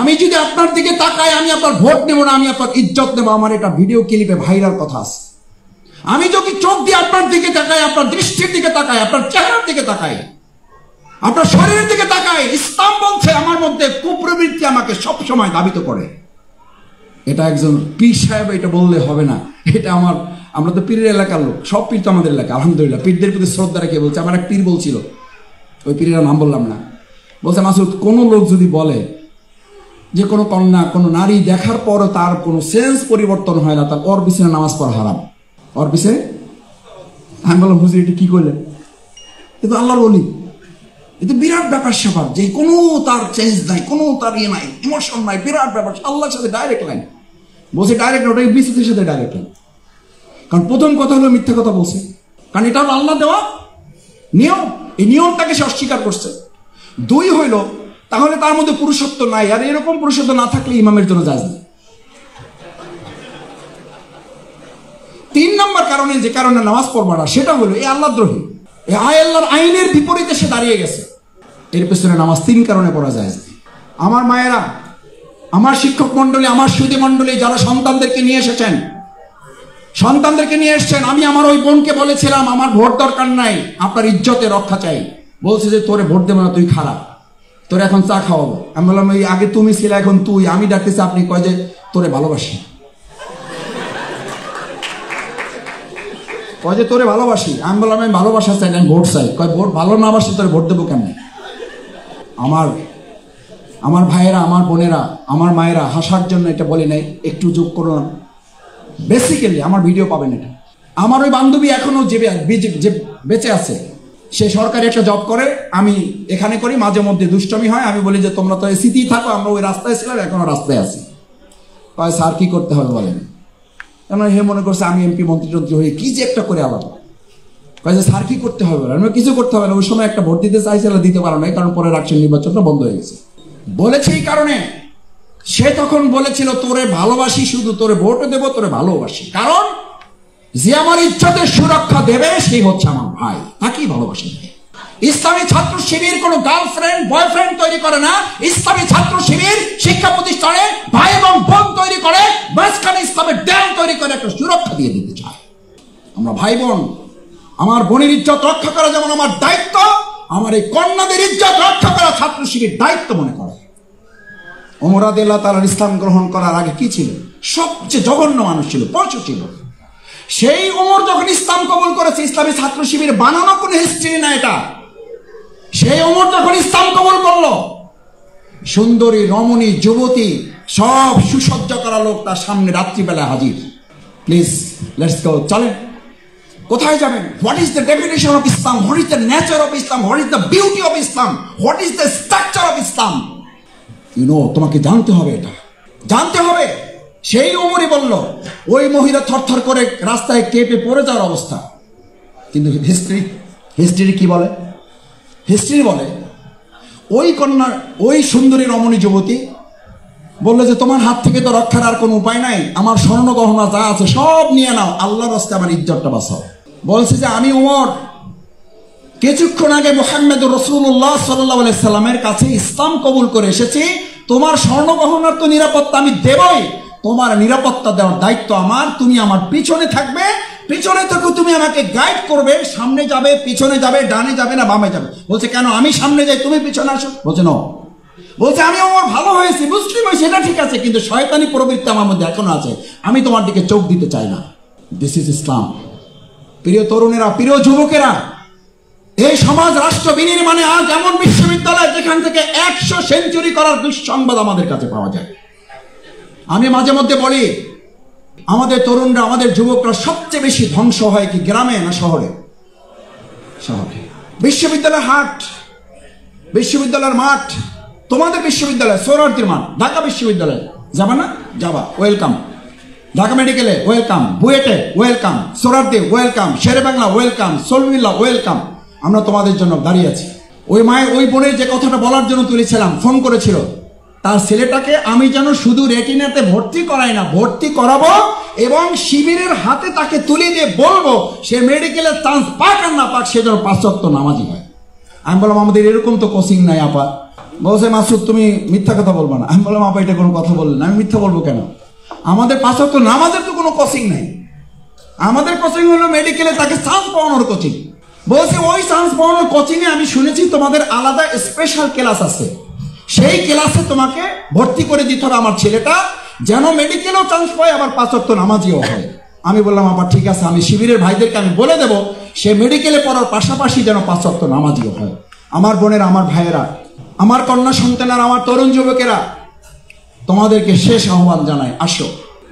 আমি যদি আপনার দিকে তাকাই আমি আপনার ভোট নেব না, আমি আপনার ইজ্জত নেব, আমার এটা ভিডিও ক্লিপে ভাইরাল কথা আছে। আমি যদি চোখ দিয়ে আপনার দিকে তাকাই, আপনার দৃষ্টির দিকে তাকাই, আপনার চেহারার দিকে তাকাই, আপনার শরীরের দিকে তাকাই, ইসলাম বলছে আমার মধ্যে কুপ্রবৃত্তি আমাকে সবসময় দাবিত করে। এটা একজন পীর সাহেব এটা বললে হবে না, এটা আমরা তো পীরের এলাকার লোক, সব পীর তো আমাদের এলাকা আলহামদুলিল্লাহ। পীরদের প্রতি শ্রদ্ধা রেখে বলছে, আমার এক পীর বলছিল, ওই পীরের নাম বললাম না, বলছে মাসুদ কোনো লোক যদি বলে যে কোনো কন্যা কোনো নারী দেখার পরও তার কোনো সেন্স পরিবর্তন হয় না, তার ওর পিছনে নামাজ পড়া হারাম, ওর পিছনে। আমি বললাম হুজুর এটা কি করলেন? কিন্তু আল্লাহর ওলি, এটা বিরাট ব্যাপার স্যাপার, যে কোনো তার চেঞ্জ নাই, কোনো তার ইয়ে নাই, ইমোশন নাই, বিরাট ব্যাপার। আল্লাহর সাথে ডাইরেক্ট লাইন বলছে, ডাইরেক্ট ওটা ইবলিসের সাথে ডাইরেক্ট লাইন। কারণ প্রথম কথা হলো মিথ্যা কথা বলছে, কারণ এটা হলো আল্লাহ দেওয়া নিয়ম, এই নিয়মটাকে সে অস্বীকার করছে। দুই হইল তাহলে তার মধ্যে পুরুষত্ব নাই, আর এরকম পুরুষত্ব না থাকলে ইমামের জন্য জায়েজ না। তিন নম্বর কারণে, যে কারণে নামাজ পড়বা না, সেটা হলো এই আল্লাহদ্রোহী, এই আল্লাহর আইনের বিপরীতে সে দাঁড়িয়ে গেছে। এর পেছনে নামাজ তিন কারণে পড়া যায়। আমার মায়েরা, আমার শিক্ষক মন্ডলী, আমার সুধী মন্ডলী যারা সন্তানদেরকে নিয়ে এসেছেন, আমি আমার ওই বোনকে বলেছিলাম আমার ভোট দরকার নাই, আপনার ইজ্জতে রক্ষা চাই। বলছে যে তোরে ভোট দেবো না, তুই খারাপ, তোরে এখন চা খাওয়াবো। আমি বললাম এই আগে তুমি ছিলে, এখন তুই। আমি ডাকতেছি, আপনি কয় যে তোরে ভালোবাসি, কয় যে তোরে ভালোবাসি। আমি বললাম আমি ভালোবাসা চাই না, আমি ভোট চাই। কয় ভোট ভালো না বাসি, তোরে ভোট দেবো কেমন? আমার ভাইয়েরা, আমার বোনেরা, আমার মায়েরা, হাসার জন্য এটা বলি নাই, একটু যোগ করো না। বেসিক্যালি আমার ভিডিও পাবেন এটা। আমার ওই বান্ধবী এখনো যে বেঁচে আছে, সে সরকারি একটা জব করে, আমি এখানে করি, মাঝে মধ্যে দুষ্টমি হয়। আমি বলি যে তোমরা তো স্মৃতিই থাকো, আমরা ওই রাস্তায় ছিলাম, এখনো রাস্তায় আছি। কয় স্যার কি করতে হবে বলেন? এমন হে মনে করছে আমি এমপি মন্ত্রী হয়ে কি যে একটা করে আলাদা। কয় যে স্যার কি করতে হবে? আমি কিছু করতে হবে না, ওই সময় একটা ভোট দিতে চাইছিল, দিতে পারো নাই, কারণ পরে রাষ্ট্রীয় নির্বাচনটা বন্ধ হয়ে গেছে। বলেছে এই কারণে, সে তখন বলেছিল তোরে ভালোবাসি, শুধু তোরে ভোটও দেবো, তোরে ভালোবাসি, কারণ যে আমার ইজ্জতের সুরক্ষা দেবে সেই হচ্ছে আমার ভাই, তাকেই ভালোবাসি। ইসলামী ছাত্র শিবির কোনো গার্লফ্রেন্ড বয়ফ্রেন্ড তৈরি করে না। ইসলামী ছাত্র শিবির শিক্ষা প্রতিষ্ঠানে ভাই এবং বোন তৈরি করে, মাঝখানে ইসলামের ড্যাম তৈরি করে একটা সুরক্ষা দিয়ে দিতে চায়। আমরা ভাই বোন, আমার বোনের ইজ্জত রক্ষা করা যেমন আমার দায়িত্ব, আমার এই কন্যাদের ইজ্জত রক্ষা করা ছাত্র শিবির দায়িত্ব মনে করে। ওমর রাদিয়াল্লাহু তাআলা ইসলাম গ্রহণ করার আগে কি ছিল? সবচেয়ে জঘন্য মানুষ ছিল, পশু ছিল। সেই ওমর যখন ইসলাম কবুল করেছে, ইসলামী ছাত্র শিবির বানানো কোনো হিস্ট্রি না এটা। সেই ওমর যখন ইসলাম কবুল করলো, সুন্দরী রমণী যুবতী সব সুসজ্জা করা লোক তার সামনে রাত্রিবেলা হাজির। প্লিজ লেটস গো, চলেন। কোথায় যাবেন? What is the definition of Islam? What is the nature of Islam? What is the beauty of Islam? What is the structure of Islam? তোমাকে জানতে হবে, এটা জানতে হবে। সেই ওমরই বলল, ওই মহিলা থরথর করে রাস্তায় কেঁপে পড়ে যাওয়ার অবস্থা। কিন্তু হিস্ট্রি কি বলে? হিস্ট্রি বলে ওই কন্যা, ওই সুন্দরী রমণী যুবতী বললো যে তোমার হাত থেকে তো রক্ষার আর কোনো উপায় নাই, আমার স্বর্ণ গহনা যা আছে সব নিয়ে নাও, আল্লাহর রাস্তায় আমার ইজ্জতটা বাঁচাও। বলছে যে আমি ওমর কিছুক্ষণ আগে মুহাম্মদুর রাসূলুল্লাহ সাল্লাল্লাহু আলাইহি সাল্লামের কাছে ইসলাম কবুল করে এসেছি, তোমার স্বর্ণ গহনার তো নিরাপত্তা আমি দেবই, তোমার নিরাপত্তা দেওয়ার দায়িত্ব আমার। তুমি আমার পিছনে থাকবে, পিছনে থেকে তুমি আমাকে গাইড করবে, সামনে যাবে, পিছনে যাবে, ডানে যাবে না বামে যাবে। বলছে কেন, আমি সামনে যাই, তুমি পিছনে আসো। বলছে ন, বলছে আমি আমার ভালো হয়েছি, মুসলিম হয়েছি, সেটা ঠিক আছে, কিন্তু শয়তানি প্রবৃত্তি আমার মধ্যে এখনো আছে, আমি তোমার দিকে চোখ দিতে চাই না। দিস ইজ ইসলাম। প্রিয় তরুণেরা, প্রিয় যুবকেরা, এই সমাজ রাষ্ট্র বিনির্মাণে আজ এমন বিশ্ববিদ্যালয় যেখান থেকে 100 সেঞ্চুরি করার দুঃসংবাদ আমাদের কাছে পাওয়া যায়। আমি মাঝে মধ্যে বলি, আমাদের তরুণরা, আমাদের যুবকরা সবচেয়ে বেশি ধ্বংস হয় কি গ্রামে না শহরে? শহরে। বিশ্ববিদ্যালয় হাট, বিশ্ববিদ্যালয়ের মাঠ, তোমাদের বিশ্ববিদ্যালয় সোহরাওয়ার্দীর মাঠ, ঢাকা বিশ্ববিদ্যালয় যাবা না? যাবা, ওয়েলকাম। ঢাকা মেডিকেলে ওয়েলকাম, বুয়েটে ওয়েলকাম, সোহরাওয়ার্দী ওয়েলকাম, শেরে বাংলা ওয়েলকাম, সলমিল্লা ওয়েলকাম। আমরা তোমাদের জন্য দাঁড়িয়ে আছি। ওই মায়ের, ওই বোনের যে কথাটা বলার জন্য তুলেছিলাম, ফোন করেছিল, তার ছেলেটাকে আমি যেন শুধু রেটিনাতে ভর্তি করাই না, ভর্তি করাবো এবং শিবিরের হাতে তাকে তুলে দিয়ে বলবো সে মেডিকেলে চান্স পাক আর না পাক, সে যেন 5 ওয়াক্ত নামাজি হয়। আমি বললাম আমাদের এরকম তো কোচিং নাই আপা। বলছে মাসুদ তুমি মিথ্যা কথা বলবা না। আমি বললাম আপা এটা কোনো কথা বললেন, আমি মিথ্যা বলবো কেন? আমাদের 5 ওয়াক্ত নামাজের তো কোনো কোচিং নাই, আমাদের কোচিং হলো মেডিকেলে তাকে চান্স পাওয়ানোর কোচিং। বলছে ওই চান্স পাওয়ানোর কোচিংয়ে আমি শুনেছি তোমাদের আলাদা স্পেশাল ক্লাস আছে, সেই ক্লাসে তোমাকে ভর্তি করে দিতে হবে আমার ছেলেটা, যেন মেডিকেলেও চান্স পায়, আবার 5 ওয়াক্ত নামাজিও হয়। আমি বললাম আবার ঠিক আছে, আমি শিবিরের ভাইদেরকে আমি বলে দেব সে মেডিকেলে পড়ার পাশাপাশি যেন 5 ওয়াক্ত নামাজিও হয়। আমার বোনেরা, আমার ভাইয়েরা, আমার কন্যা সন্তানেরা, আমার তরুণ যুবকেরা, তোমাদেরকে শেষ আহ্বান জানাই, আসো।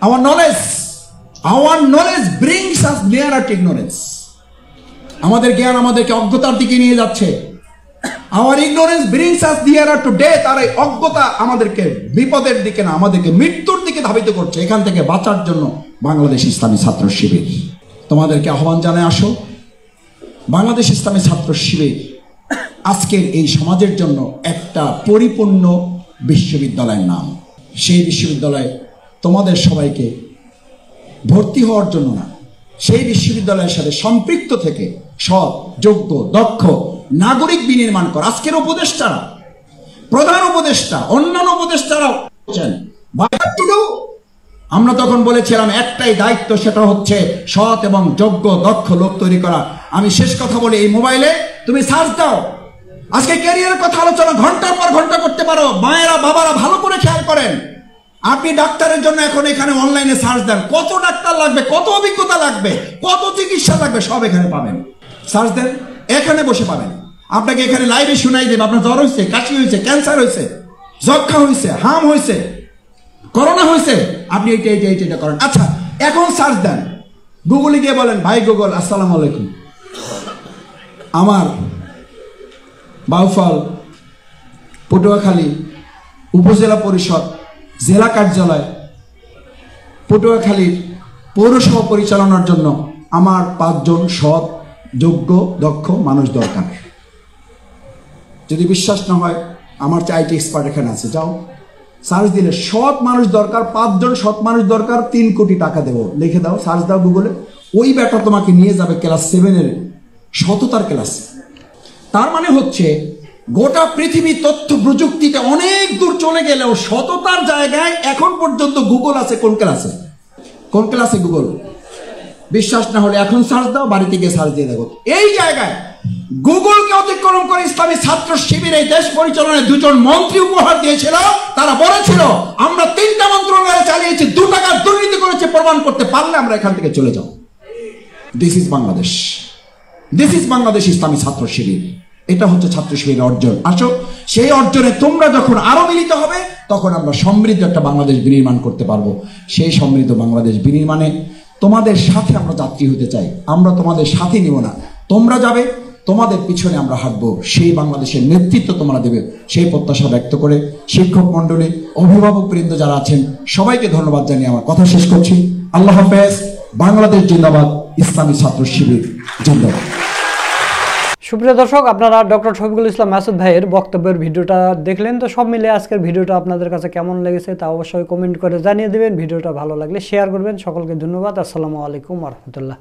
our knowledge brings us nearer to ignorance. আমাদের জ্ঞান আমাদেরকে অজ্ঞতার দিকে নিয়ে যাচ্ছে। our ignorance brings us nearer to death. আর এই অজ্ঞতা আমাদেরকে বিপদের দিকে না, আমাদেরকে মৃত্যুর দিকে ধাবিত করছে। এখান থেকে বাঁচার জন্য বাংলাদেশ ইসলামী ছাত্র শিবির তোমাদেরকে আহ্বান জানায়, আসো। বাংলাদেশ ইসলামী ছাত্র শিবির আজকের এই সমাজের জন্য একটা পরিপূর্ণ বিশ্ববিদ্যালয়ের নাম। সেই বিশ্ববিদ্যালয়ে তোমাদের সবাইকে ভর্তি হওয়ার জন্য না, সেই বিশ্ববিদ্যালয়ের সাথে সম্পৃক্ত থেকে সৎ, যোগ্য, দক্ষ নাগরিক বিনির্মাণ কর। আজকের উপদেষ্টারা, প্রধান উপদেষ্টা, অন্যান্য উপদেষ্টারা আমরা তখন বলেছিলাম একটাই দায়িত্ব, সেটা হচ্ছে সৎ এবং যোগ্য দক্ষ লোক তৈরি করা। আমি শেষ কথা বলি, এই মোবাইলে তুমি সার্চ দাও, আজকে ক্যারিয়ারের কথা আলোচনা ঘন্টার পর ঘন্টা করতে পারো। মায়েরা, বাবারা ভালো করে খেয়াল করেন, আপনি ডাক্তারের জন্য এখন এখানে অনলাইনে সার্চ দেন, কত ডাক্তার লাগবে, কত অভিজ্ঞতা লাগবে, কত চিকিৎসা লাগবে, সব এখানে পাবেন। সার্চ দেন, এখানে বসে পাবেন। আপনাকে এখানে লাইভে শোনাই দেবে আপনার জ্বর হয়েছে, কাশি হয়েছে, ক্যান্সার হয়েছে, যক্ষা হয়েছে, হাম হয়েছে, করোনা হয়েছে, আপনি এইটা করেন। আচ্ছা, এখন সার্চ দেন, গুগলে গিয়ে বলেন, ভাই গুগল, আসসালামু আলাইকুম, আমার বাউফল পটুয়াখালী উপজেলা পরিষদ জেলা কার্যালয় পটুয়াখালীর পৌরসভা পরিচালনার জন্য আমার 5 জন সৎ, যোগ্য, দক্ষ মানুষ দরকার। যদি বিশ্বাস না হয়, আমার আইটি এক্সপার্ট এখানে আছে, যাও সার্চ দিলে সৎ মানুষ দরকার, 5 জন সৎ মানুষ দরকার, 3 কোটি টাকা দেবো, লিখে দাও, সার্চ দাও গুগলে। ওই ব্যাটা তোমাকে নিয়ে যাবে ক্লাস 7-এর সততার ক্লাসে। তার মানে হচ্ছে গোটা পৃথিবী তথ্য প্রযুক্তিতে অনেক দূর চলে গেলেও সততার জায়গায় এখন পর্যন্ত গুগল আছে। কোন ক্লাসে? গুগল। বিশ্বাস না হলে এখন সার্চ দাও, বাড়িতে গিয়ে সার্চ দিয়ে দেখো। এই জায়গায় গুগলকে অতিক্রম করে ইসলামী ছাত্র শিবির এই দেশ পরিচালনায় 2 জন মন্ত্রী উপহার দিয়েছিল। তারা বলেছিল আমরা 3টা মন্ত্রণালয় চালিয়েছি, 2 টাকার দুর্নীতি করেছে, প্রমাণ করতে পারলে আমরা এখান থেকে চলে যাব। This is Bangladesh, this is Bangladesh ইসলামী ছাত্র শিবির। এটা হচ্ছে ছাত্র শিবিরের অর্জন। আসো, সেই অর্জনে তোমরা যখন আরো মিলিত হবে, তখন আমরা সমৃদ্ধ একটা বাংলাদেশ বিনির্মাণ করতে পারবো। সেই সমৃদ্ধ বাংলাদেশ বিনির্মাণে তোমাদের সাথে আমরা যাত্রী হতে চাই। আমরা তোমাদের সাথে নিব না, তোমরা যাবে, তোমাদের পিছনে আমরা হাঁটবো। সেই বাংলাদেশের নেতৃত্ব তোমরা দেবে, সেই প্রত্যাশা ব্যক্ত করে শিক্ষক মন্ডলী, অভিভাবক বৃন্দ যারা আছেন, সবাইকে ধন্যবাদ জানিয়ে আমার কথা শেষ করছি। আল্লাহ হাফেজ। বাংলাদেশ জিন্দাবাদ, ইসলামী ছাত্র শিবির জিন্দাবাদ। সুপ্রিয় দর্শক, আপনারা ডক্টর শফিকুল ইসলাম মাসুদ ভাইয়ের বক্তব্যের ভিডিওটা দেখলেন। তো সব মিলে আজকের ভিডিওটা আপনাদের কাছে কেমন লেগেছে তা অবশ্যই কমেন্ট করে জানিয়ে দেবেন। ভিডিওটা ভালো লাগলে শেয়ার করবেন। সকলকে ধন্যবাদ। আসসালামু আলাইকুম ওয়া রাহমাতুল্লাহ।